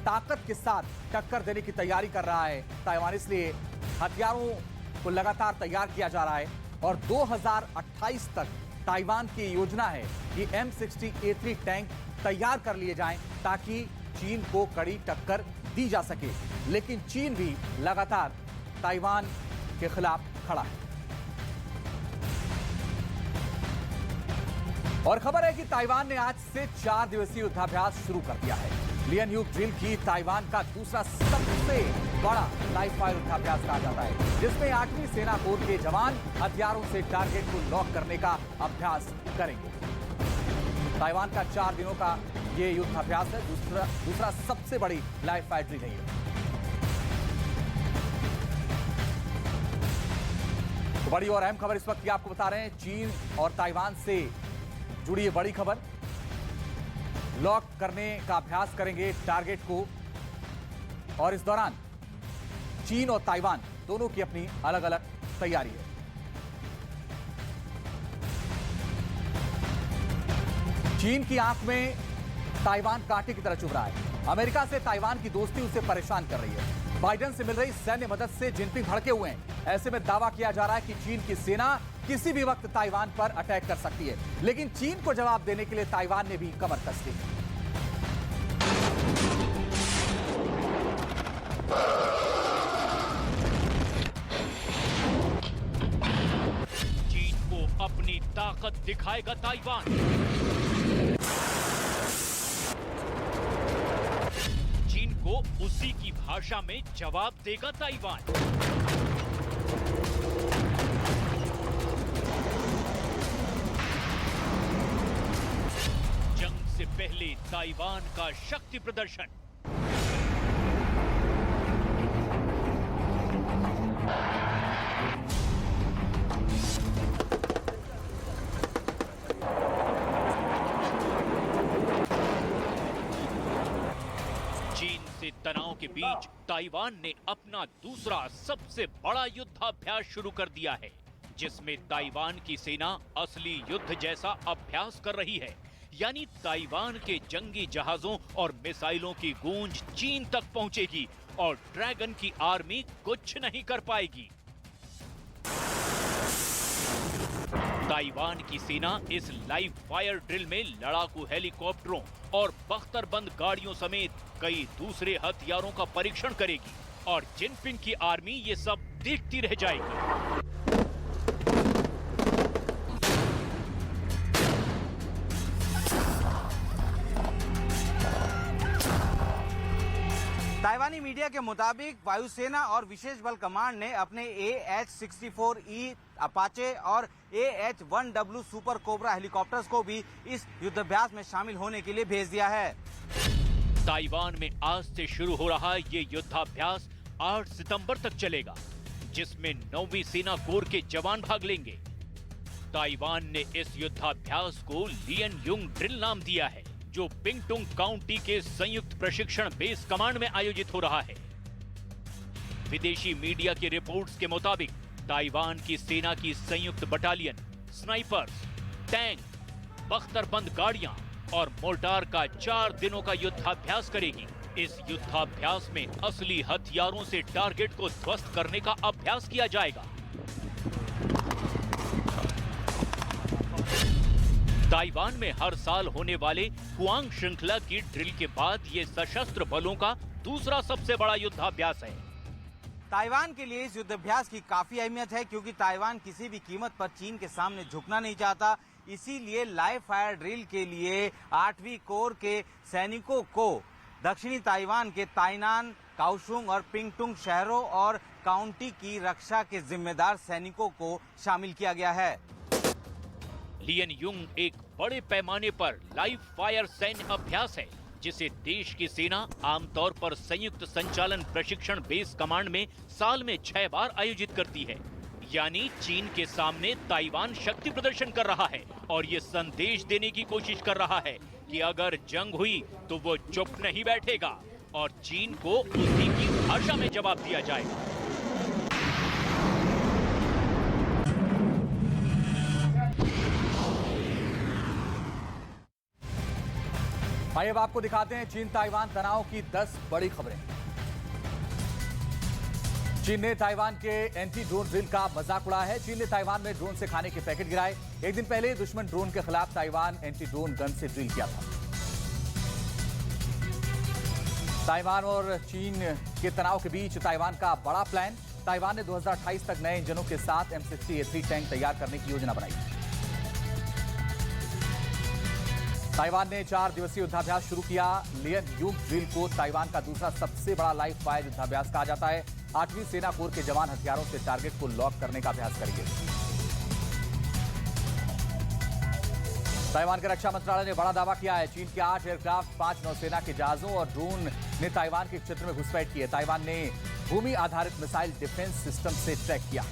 ताकत के साथ टक्कर देने की तैयारी कर रहा है ताइवान, इसलिए हथियारों को लगातार तैयार किया जा रहा है। और 2028 तक ताइवान की योजना है कि M60A3 टैंक तैयार कर लिए जाएं ताकि चीन को कड़ी टक्कर दी जा सके। लेकिन चीन भी लगातार ताइवान के खिलाफ खड़ा है। और खबर है कि ताइवान ने आज से 4 दिवसीय युद्धाभ्यास शुरू कर दिया है। लियनह्यूक ड्रिल की ताइवान का दूसरा सबसे बड़ा लाइव फायर युद्धाभ्यास कहा जाता है, जिसमें 8वीं सेना कोर के जवान हथियारों से टारगेट को लॉक करने का अभ्यास करेंगे। ताइवान का 4 दिनों का ये युद्धाभ्यास है, दूसरा सबसे बड़ी लाइव फायर ड्रिल है। तो बड़ी और अहम खबर इस वक्त की आपको बता रहे हैं, चीन और ताइवान से जुड़ी ये बड़ी खबर। लॉक करने का अभ्यास करेंगे टारगेट को, और इस दौरान चीन और ताइवान दोनों की अपनी अलग अलग तैयारी है। चीन की आंख में ताइवान कांटे की तरह चुभ रहा है। अमेरिका से ताइवान की दोस्ती उसे परेशान कर रही है। बाइडेन से मिल रही सैन्य मदद से जिनपिंग भड़के हुए हैं। ऐसे में दावा किया जा रहा है कि चीन की सेना किसी भी वक्त ताइवान पर अटैक कर सकती है। लेकिन चीन को जवाब देने के लिए ताइवान ने भी कमर कस ली। चीन को अपनी ताकत दिखाएगा ताइवान। चीन को उसी की भाषा में जवाब देगा ताइवान। से पहले ताइवान का शक्ति प्रदर्शन। चीन से तनाव के बीच ताइवान ने अपना दूसरा सबसे बड़ा युद्धाभ्यास शुरू कर दिया है, जिसमें ताइवान की सेना असली युद्ध जैसा अभ्यास कर रही है। यानी ताइवान के जंगी जहाजों और मिसाइलों की गूंज चीन तक पहुंचेगी और ड्रैगन की आर्मी कुछ नहीं कर पाएगी। ताइवान की सेना इस लाइव फायर ड्रिल में लड़ाकू हेलीकॉप्टरों और बख्तरबंद गाड़ियों समेत कई दूसरे हथियारों का परीक्षण करेगी और जिनपिंग की आर्मी ये सब देखती रह जाएगी। ताइवानी मीडिया के मुताबिक वायुसेना और विशेष बल कमांड ने अपने AH-64E अपाचे और AH-1W सुपर कोबरा हेलीकॉप्टर्स को भी इस युद्धाभ्यास में शामिल होने के लिए भेज दिया है। ताइवान में आज से शुरू हो रहा ये युद्धाभ्यास 8 सितंबर तक चलेगा। जिसमें 9वीं सेना कोर के जवान भाग लेंगे। ताइवान ने इस युद्धाभ्यास को लियन युंग ड्रिल नाम दिया है, जो पिंगटुंग काउंटी के संयुक्त प्रशिक्षण बेस कमांड में आयोजित हो रहा है। विदेशी मीडिया की रिपोर्ट्स के मुताबिक ताइवान की सेना की संयुक्त बटालियन स्नाइपर्स, टैंक, बख्तरबंद गाड़ियां और मोर्टार का 4 दिनों का युद्धाभ्यास करेगी। इस युद्धाभ्यास में असली हथियारों से टारगेट को ध्वस्त करने का अभ्यास किया जाएगा। ताइवान में हर साल होने वाले हुआंग श्रृंखला की ड्रिल के बाद ये सशस्त्र बलों का दूसरा सबसे बड़ा युद्धाभ्यास है। ताइवान के लिए इस युद्धाभ्यास की काफी अहमियत है, क्योंकि ताइवान किसी भी कीमत पर चीन के सामने झुकना नहीं चाहता। इसीलिए लाइव फायर ड्रिल के लिए 8वीं कोर के सैनिकों को दक्षिणी ताइवान के ताइनान, काओशुंग और पिंगटुंग शहरों और काउंटी की रक्षा के जिम्मेदार सैनिकों को शामिल किया गया है। लियन युंग एक बड़े पैमाने पर लाइव फायर सैन्य अभ्यास है, जिसे देश की सेना आमतौर पर संयुक्त संचालन प्रशिक्षण बेस कमांड में साल में 6 बार आयोजित करती है। यानी चीन के सामने ताइवान शक्ति प्रदर्शन कर रहा है और ये संदेश देने की कोशिश कर रहा है कि अगर जंग हुई तो वो चुप नहीं बैठेगा और चीन को उसी की भाषा में जवाब दिया जाएगा। आइए अब आपको दिखाते हैं चीन ताइवान तनाव की 10 बड़ी खबरें। चीन ने ताइवान के एंटी ड्रोन ड्रिल का मजाक उड़ाया है। चीन ने ताइवान में ड्रोन से खाने के पैकेट गिराए। एक दिन पहले दुश्मन ड्रोन के खिलाफ ताइवान एंटी ड्रोन गन से ड्रिल किया था। ताइवान और चीन के तनाव के बीच ताइवान का बड़ा प्लान। ताइवान ने 2028 तक नए इंजनों के साथ M60A3 टैंक तैयार करने की योजना बनाई। ताइवान ने 4 दिवसीय युद्धाभ्यास शुरू किया। लियन युंग ड्रिल को ताइवान का दूसरा सबसे बड़ा लाइव फायर युद्धाभ्यास कहा जाता है। 8वीं सेना कोर के जवान हथियारों से टारगेट को लॉक करने का अभ्यास करेंगे। ताइवान के रक्षा मंत्रालय ने बड़ा दावा किया है। चीन के 8 एयरक्राफ्ट, 5 नौसेना के जहाजों और ड्रोन ने ताइवान के क्षेत्र में घुसपैठ की है। ताइवान ने भूमि आधारित मिसाइल डिफेंस सिस्टम से ट्रैक किया।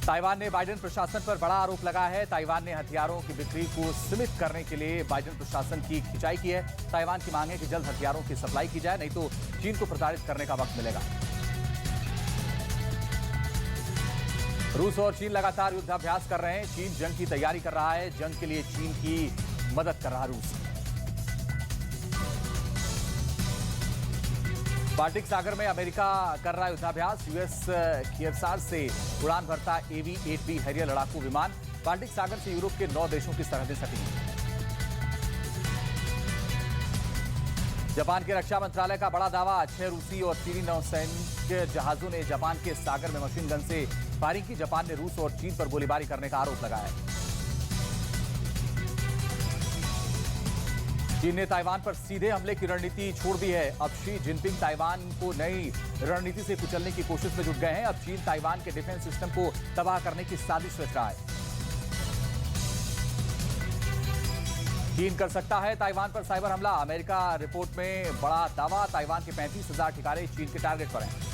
ताइवान ने बाइडेन प्रशासन पर बड़ा आरोप लगाया है। ताइवान ने हथियारों की बिक्री को सीमित करने के लिए बाइडेन प्रशासन की खिंचाई की है। ताइवान की मांग है कि जल्द हथियारों की सप्लाई की जाए, नहीं तो चीन को प्रताड़ित करने का वक्त मिलेगा। रूस और चीन लगातार युद्धाभ्यास कर रहे हैं। चीन जंग की तैयारी कर रहा है। जंग के लिए चीन की मदद कर रहा रूस। बाल्टिक सागर में अमेरिका कर रहा युद्धाभ्यास। यूएस कियरसार से उड़ान भरता AV-8B हैरियर लड़ाकू विमान बाल्टिक सागर से यूरोप के 9 देशों की सरहदें सटी हैं। जापान के रक्षा मंत्रालय का बड़ा दावा। 6 रूसी और चीनी नौसैनिक जहाजों ने जापान के सागर में मशीन गन से फायरिंग की। जापान ने रूस और चीन पर गोलीबारी करने का आरोप लगाया है। चीन ने ताइवान पर सीधे हमले की रणनीति छोड़ दी है। अब शी जिनपिंग ताइवान को नई रणनीति से कुचलने की कोशिश में जुट गए हैं। अब चीन ताइवान के डिफेंस सिस्टम को तबाह करने की साजिश रच रहा है। चीन कर सकता है ताइवान पर साइबर हमला। अमेरिका रिपोर्ट में बड़ा दावा। ताइवान के 35,000 ठिकाने चीन के टारगेट पर हैं।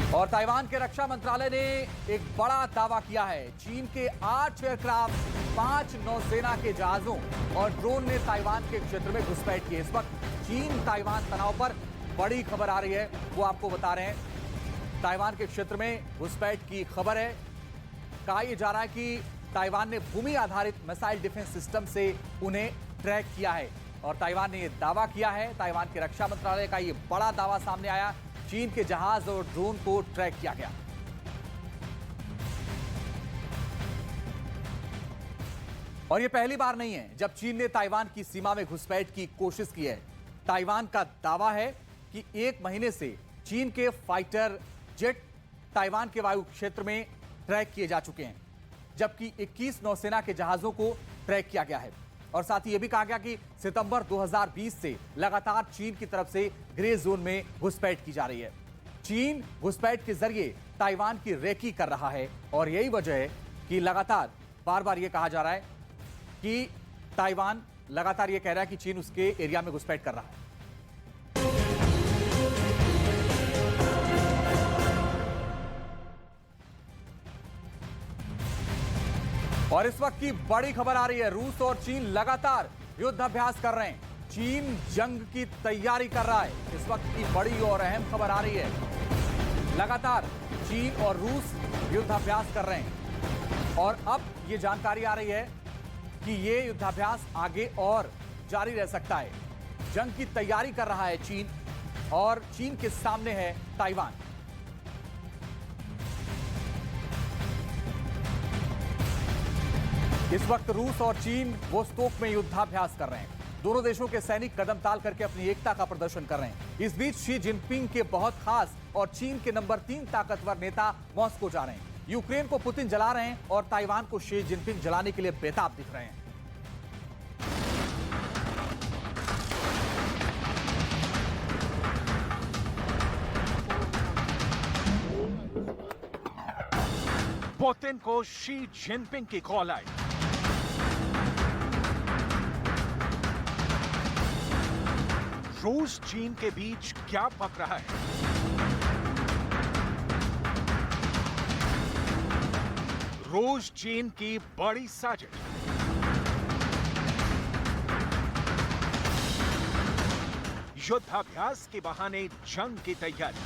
और ताइवान के रक्षा मंत्रालय ने एक बड़ा दावा किया है। चीन के 8 एयरक्राफ्ट, 5 नौसेना के जहाजों और ड्रोन ने ताइवान के क्षेत्र में घुसपैठ की। इस वक्त चीन ताइवान तनाव पर बड़ी खबर आ रही है, वो आपको बता रहे हैं। ताइवान के क्षेत्र में घुसपैठ की खबर है। कहा यह जा रहा है कि ताइवान ने भूमि आधारित मिसाइल डिफेंस सिस्टम से उन्हें ट्रैक किया है और ताइवान ने यह दावा किया है। ताइवान के रक्षा मंत्रालय का यह बड़ा दावा सामने आया। चीन के जहाज और ड्रोन को ट्रैक किया गया। और यह पहली बार नहीं है जब चीन ने ताइवान की सीमा में घुसपैठ की कोशिश की है। ताइवान का दावा है कि 1 महीने से चीन के फाइटर जेट ताइवान के वायु क्षेत्र में ट्रैक किए जा चुके हैं, जबकि 21 नौसेना के जहाजों को ट्रैक किया गया है। और साथ ही यह भी कहा गया कि सितंबर 2020 से लगातार चीन की तरफ से ग्रे जोन में घुसपैठ की जा रही है। चीन घुसपैठ के जरिए ताइवान की रेकी कर रहा है और यही वजह है कि लगातार बार बार यह कहा जा रहा है कि ताइवान लगातार यह कह रहा है कि चीन उसके एरिया में घुसपैठ कर रहा है। और इस वक्त की बड़ी खबर आ रही है, रूस और चीन लगातार युद्धाभ्यास कर रहे हैं। चीन जंग की तैयारी कर रहा है। इस वक्त की बड़ी और अहम खबर आ रही है, लगातार चीन और रूस युद्धाभ्यास कर रहे हैं। और अब यह जानकारी आ रही है कि यह युद्धाभ्यास आगे और जारी रह सकता है। जंग की तैयारी कर रहा है चीन, और चीन के सामने है ताइवान। इस वक्त रूस और चीन वोस्तोक में युद्धाभ्यास कर रहे हैं। दोनों देशों के सैनिक कदम ताल करके अपनी एकता का प्रदर्शन कर रहे हैं। इस बीच शी जिनपिंग के बहुत खास और चीन के नंबर 3 ताकतवर नेता मॉस्को जा रहे हैं। यूक्रेन को पुतिन जला रहे हैं और ताइवान को शी जिनपिंग जलाने के लिए बेताब दिख रहे हैं। पुतिन को शी जिनपिंग की कॉल आई। रूस चीन के बीच क्या पक रहा है? रूस चीन की बड़ी साजिश। युद्धाभ्यास के बहाने जंग की तैयारी।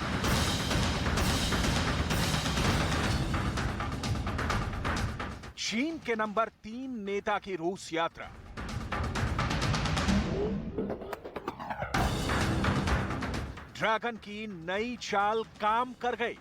चीन के नंबर 3 नेता की रूस यात्रा। ड्रैगन की नई चाल काम कर गई।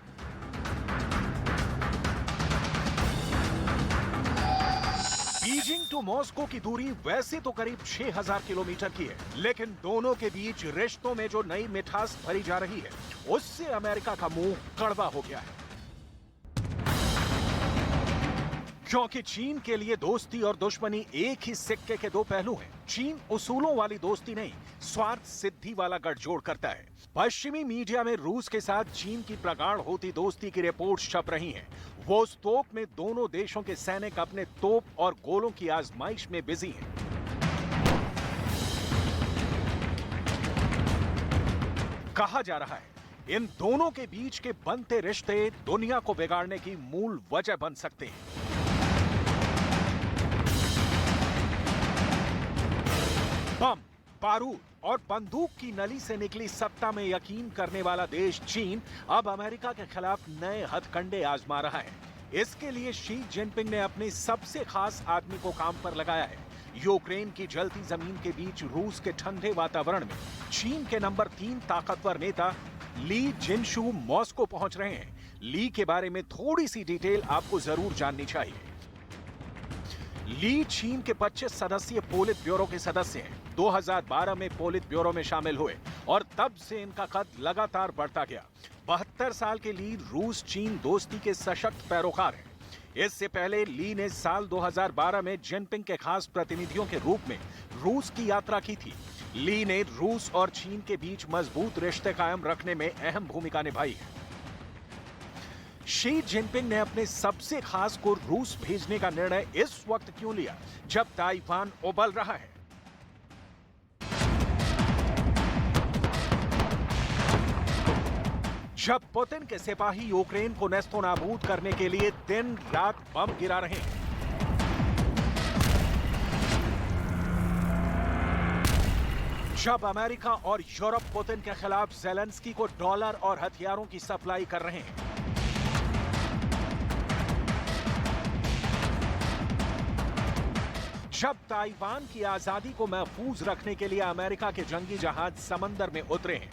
बीजिंग टू मॉस्को की दूरी वैसे तो करीब 6000 किलोमीटर की है, लेकिन दोनों के बीच रिश्तों में जो नई मिठास भरी जा रही है, उससे अमेरिका का मुंह कड़वा हो गया है। क्योंकि चीन के लिए दोस्ती और दुश्मनी एक ही सिक्के के दो पहलू हैं। चीन उसूलों वाली दोस्ती नहीं, स्वार्थ सिद्धि वाला गठजोड़ करता है। पश्चिमी मीडिया में रूस के साथ चीन की प्रगाढ़ होती दोस्ती की रिपोर्ट छप रही हैं। वोस्तोक में दोनों देशों के सैनिक अपने तोप और गोलों की आजमाइश में बिजी हैं। कहा जा रहा है इन दोनों के बीच के बनते रिश्ते दुनिया को बिगाड़ने की मूल वजह बन सकते हैं। बम, बारूद और बंदूक की नली से निकली सत्ता में यकीन करने वाला देश चीन अब अमेरिका के खिलाफ नए हथकंडे आजमा रहा है। इसके लिए शी जिनपिंग ने अपने सबसे खास आदमी को काम पर लगाया है। यूक्रेन की जलती जमीन के बीच रूस के ठंडे वातावरण में चीन के नंबर 3 ताकतवर नेता ली जिनशु मॉस्को पहुंच रहे हैं। ली के बारे में थोड़ी सी डिटेल आपको जरूर जाननी चाहिए। ली चीन के 25 सदस्यीय पोलित ब्यूरो के सदस्य हैं। 2012 में पोलित ब्यूरो में शामिल हुए और तब से इनका कद लगातार बढ़ता गया। 72 साल के ली रूस चीन दोस्ती के सशक्त पैरोकार हैं। इससे पहले ली ने साल 2012 में जिनपिंग के खास प्रतिनिधियों के रूप में रूस की यात्रा की थी। ली ने रूस और चीन के बीच मजबूत रिश्ते कायम रखने में अहम भूमिका निभाई है। शी जिनपिंग ने अपने सबसे खास को रूस भेजने का निर्णय इस वक्त क्यों लिया जब ताइवान उबल रहा है? जब पुतिन के सिपाही यूक्रेन को नेस्तोनाबूद करने के लिए दिन रात बम गिरा रहे हैं, जब अमेरिका और यूरोप पुतिन के खिलाफ ज़ेलेंस्की को डॉलर और हथियारों की सप्लाई कर रहे हैं, जब ताइवान की आजादी को महफूज रखने के लिए अमेरिका के जंगी जहाज समंदर में उतरे हैं,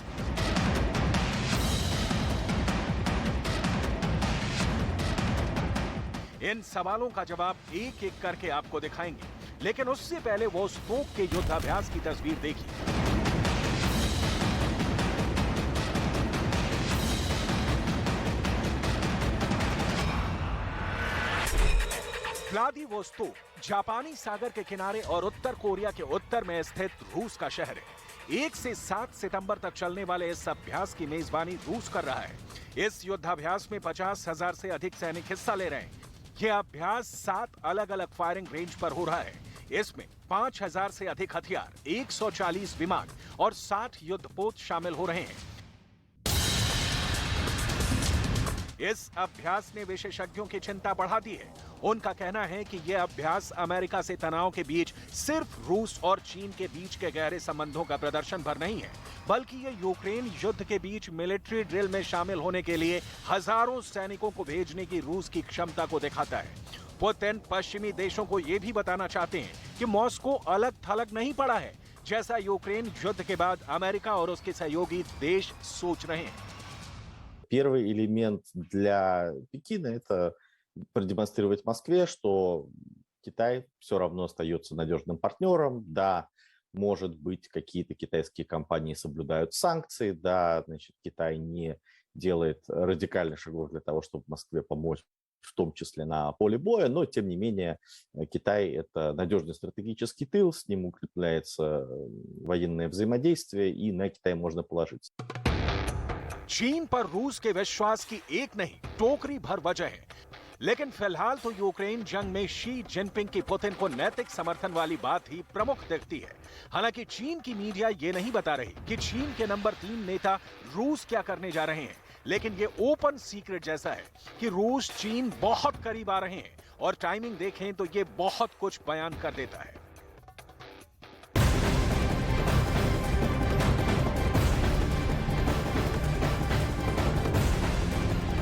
इन सवालों का जवाब एक एक करके आपको दिखाएंगे। लेकिन उससे पहले वोस्तोक के युद्धाभ्यास की तस्वीर देखिए। व्लादिवोस्तोक जापानी सागर के किनारे और उत्तर कोरिया के उत्तर में स्थित रूस का शहर है। 1 से 7 सितंबर तक चलने वाले इस अभ्यास की मेजबानी रूस कर रहा है। इस युद्धाभ्यास में 50,000 से अधिक सैनिक हिस्सा ले रहे हैं। यह अभ्यास 7 अलग अलग फायरिंग रेंज पर हो रहा है। इसमें 5000 से अधिक हथियार, 140 विमान और 60 युद्धपोत शामिल हो रहे हैं। इस अभ्यास ने विशेषज्ञों की चिंता बढ़ा दी है। उनका कहना है कि यह अभ्यास अमेरिका से तनाव के बीच सिर्फ रूस और चीन के बीच के गहरे संबंधों का प्रदर्शन भर नहीं है, बल्कि यह यूक्रेन युद्ध के बीच मिलिट्री ड्रिल में शामिल होने के लिए हजारों सैनिकों को भेजने की रूस की क्षमता को दिखाता है। पुतिन पश्चिमी देशों को यह भी बताना चाहते हैं कि मॉस्को अलग थलग नहीं पड़ा है, जैसा यूक्रेन युद्ध के बाद अमेरिका और उसके सहयोगी देश सोच रहे हैं। Первый элемент для Пекина – это продемонстрировать Москве, что Китай все равно остается надежным партнером. Да, может быть, какие-то китайские компании соблюдают санкции. Да, значит, Китай не делает радикальных шагов для того, чтобы Москве помочь, в том числе на поле боя. Но, тем не менее, Китай – это надежный стратегический тыл, с ним укрепляется военное взаимодействие, и на Китай можно положиться. चीन पर रूस के विश्वास की एक नहीं टोकरी भर वजह है, लेकिन फिलहाल तो यूक्रेन जंग में शी जिनपिंग की पुतिन को नैतिक समर्थन वाली बात ही प्रमुख दिखती है। हालांकि चीन की मीडिया ये नहीं बता रही कि चीन के नंबर 3 नेता रूस क्या करने जा रहे हैं, लेकिन ये ओपन सीक्रेट जैसा है कि रूस चीन बहुत करीब आ रहे हैं और टाइमिंग देखें तो ये बहुत कुछ बयान कर देता है।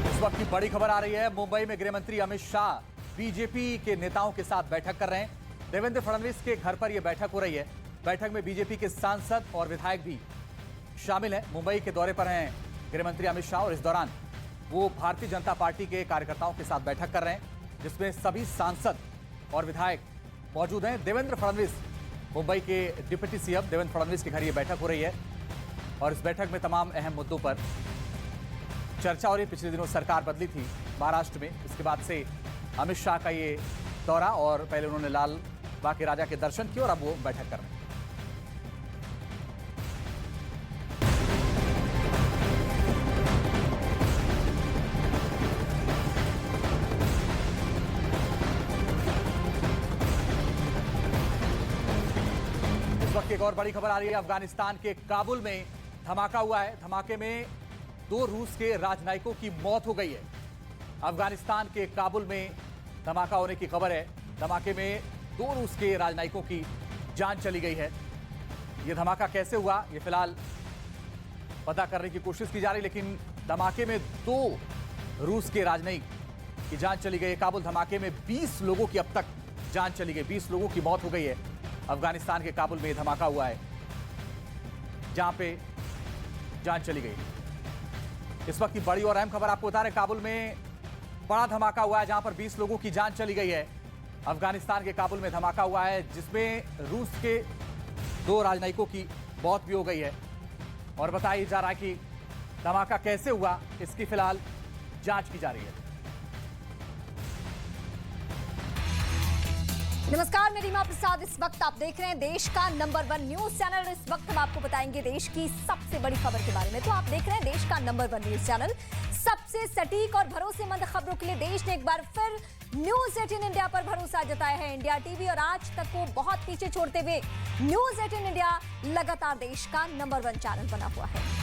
इस वक्त की बड़ी खबर आ रही है। मुंबई में गृह मंत्री अमित शाह बीजेपी के नेताओं के साथ बैठक कर रहे हैं। देवेंद्र फडणवीस के घर पर यह बैठक हो रही है। बैठक में बीजेपी के सांसद और विधायक भी शामिल हैं। मुंबई के दौरे पर हैं गृह मंत्री अमित शाह और इस दौरान वो भारतीय जनता पार्टी के कार्यकर्ताओं के साथ बैठक कर रहे हैं, जिसमें सभी सांसद और विधायक मौजूद हैं। देवेंद्र फडणवीस, मुंबई के डिप्टी सीएम देवेंद्र फडणवीस के घर ये बैठक हो रही है और इस बैठक में तमाम अहम मुद्दों पर चर्चा हो रही। पिछले दिनों सरकार बदली थी महाराष्ट्र में, इसके बाद से अमित शाह का ये दौरा और पहले उन्होंने लाल बाग के राजा के दर्शन किए और अब वो बैठक कर रहे हैं। इस वक्त एक और बड़ी खबर आ रही है। अफगानिस्तान के काबुल में धमाका हुआ है। धमाके में 2 रूस के राजनयिकों की मौत हो गई है। अफगानिस्तान के काबुल में धमाका होने की खबर है। धमाके में 2 रूस के राजनयिकों की जान चली गई है। यह धमाका कैसे हुआ, यह फिलहाल पता करने की कोशिश की जा रही, लेकिन धमाके में 2 रूस के राजनयिक की जान चली गई है। काबुल धमाके में 20 लोगों की अब तक जान चली गई, 20 लोगों की मौत हो गई है। अफगानिस्तान के काबुल में यह धमाका हुआ है, जहां पे जान चली गई। इस वक्त की बड़ी और अहम खबर आपको बता रहे, काबुल में बड़ा धमाका हुआ है, जहां पर 20 लोगों की जान चली गई है। अफगानिस्तान के काबुल में धमाका हुआ है, जिसमें रूस के 2 राजनयिकों की मौत भी हो गई है और बताया जा रहा है कि धमाका कैसे हुआ, इसकी फिलहाल जांच की जा रही है। नमस्कार, मैं रीमा प्रसाद। इस वक्त आप देख रहे हैं देश का नंबर 1 न्यूज चैनल। इस वक्त हम आपको बताएंगे देश की सबसे बड़ी खबर के बारे में। तो आप देख रहे हैं देश का नंबर 1 न्यूज चैनल। सबसे सटीक और भरोसेमंद खबरों के लिए देश ने एक बार फिर न्यूज 18 इंडिया पर भरोसा जताया है। इंडिया टीवी और आज तक को बहुत पीछे छोड़ते हुए न्यूज 18 इंडिया लगातार देश का नंबर 1 चैनल बना हुआ है।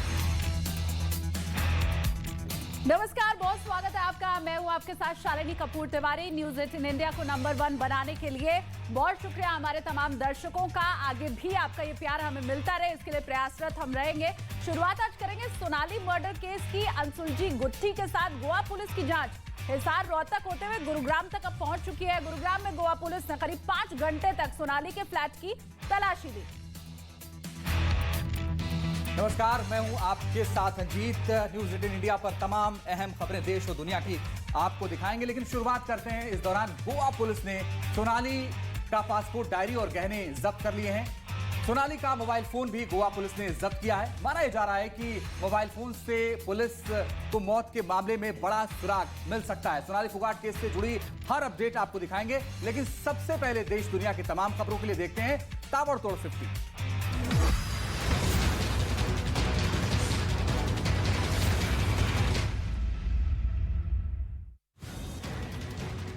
नमस्कार, बहुत स्वागत है आपका। मैं हूं आपके साथ शालिनी कपूर तिवारी। न्यूज 18 इंडिया को नंबर 1 बनाने के लिए बहुत शुक्रिया हमारे तमाम दर्शकों का। आगे भी आपका ये प्यार हमें मिलता रहे, इसके लिए प्रयासरत हम रहेंगे। शुरुआत आज करेंगे सोनाली मर्डर केस की अनसुलझी गुत्थी के साथ। गोवा पुलिस की जांच हिसार रोहतक होते हुए गुरुग्राम तक अब पहुंच चुकी है। गुरुग्राम में गोवा पुलिस ने करीब 5 घंटे तक सोनाली के फ्लैट की तलाशी ली। नमस्कार, मैं हूं आपके साथ अंजीत। न्यूज 18 इंडिया पर तमाम अहम खबरें देश और दुनिया की आपको दिखाएंगे, लेकिन शुरुआत करते हैं। इस दौरान गोवा पुलिस ने सोनाली का पासपोर्ट, डायरी और गहने जब्त कर लिए हैं। सोनाली का मोबाइल फोन भी गोवा पुलिस ने जब्त किया है। माना जा रहा है कि मोबाइल फोन से पुलिस को मौत के मामले में बड़ा सुराग मिल सकता है। सोनाली फुगाट केस से जुड़ी हर अपडेट आपको दिखाएंगे, लेकिन सबसे पहले देश दुनिया की तमाम खबरों के लिए देखते हैं ताबड़तोड़ 50।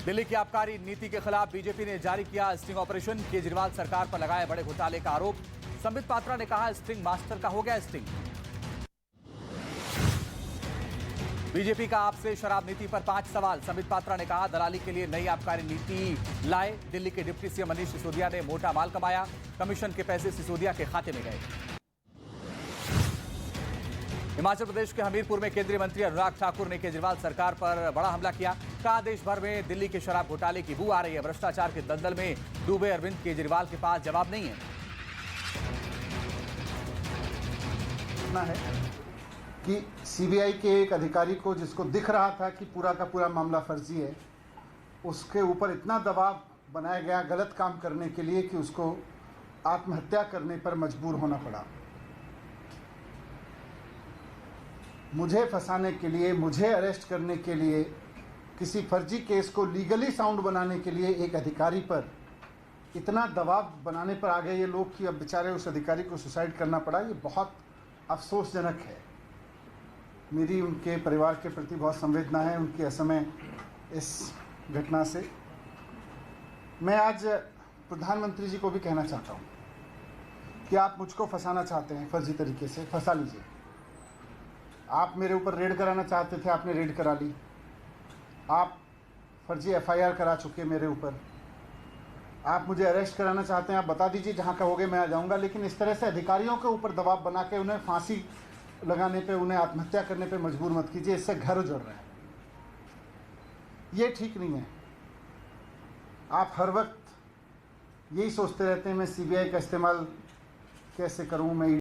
दिल्ली की आबकारी नीति के खिलाफ बीजेपी ने जारी किया स्टिंग ऑपरेशन। केजरीवाल सरकार पर लगाए बड़े घोटाले का आरोप। संबित पात्रा ने कहा स्टिंग मास्टर का हो गया स्टिंग। बीजेपी का आपसे शराब नीति पर 5 सवाल। संबित पात्रा ने कहा दलाली के लिए नई आबकारी नीति लाए। दिल्ली के डिप्टी सीएम मनीष सिसोदिया ने मोटा माल कमाया। कमीशन के पैसे सिसोदिया के खाते में गए। हिमाचल प्रदेश के हमीरपुर में केंद्रीय मंत्री अनुराग ठाकुर ने केजरीवाल सरकार पर बड़ा हमला किया। कहा देश भर में दिल्ली के शराब घोटाले की बू आ रही है। भ्रष्टाचार के दलदल में डूबे अरविंद केजरीवाल के पास जवाब नहीं है। है कि सीबीआई के एक अधिकारी को जिसको दिख रहा था कि पूरा का पूरा मामला फर्जी है, उसके ऊपर इतना दबाव बनाया गया गलत काम करने के लिए कि उसको आत्महत्या करने पर मजबूर होना पड़ा। मुझे फंसाने के लिए, मुझे अरेस्ट करने के लिए, किसी फर्जी केस को लीगली साउंड बनाने के लिए एक अधिकारी पर इतना दबाव बनाने पर आ गए ये लोग कि अब बेचारे उस अधिकारी को सुसाइड करना पड़ा। ये बहुत अफसोसजनक है। मेरी उनके परिवार के प्रति बहुत संवेदना है उनकी असमय इस घटना से। मैं आज प्रधानमंत्री जी को भी कहना चाहता हूँ कि आप मुझको फंसाना चाहते हैं फर्जी तरीके से, फंसा लीजिए। आप मेरे ऊपर रेड कराना चाहते थे, आपने रेड करा ली। आप फर्जी एफआईआर करा चुके मेरे ऊपर। आप मुझे अरेस्ट कराना चाहते हैं, आप बता दीजिए, जहाँ कहोगे मैं आ जाऊँगा। लेकिन इस तरह से अधिकारियों के ऊपर दबाव बना के उन्हें फांसी लगाने पे, उन्हें आत्महत्या करने पे मजबूर मत कीजिए। इससे घर उजड़ रहे हैं। ये ठीक नहीं है। आप हर वक्त यही सोचते रहते हैं मैं सीबीआई का इस्तेमाल कैसे करूँ, मैं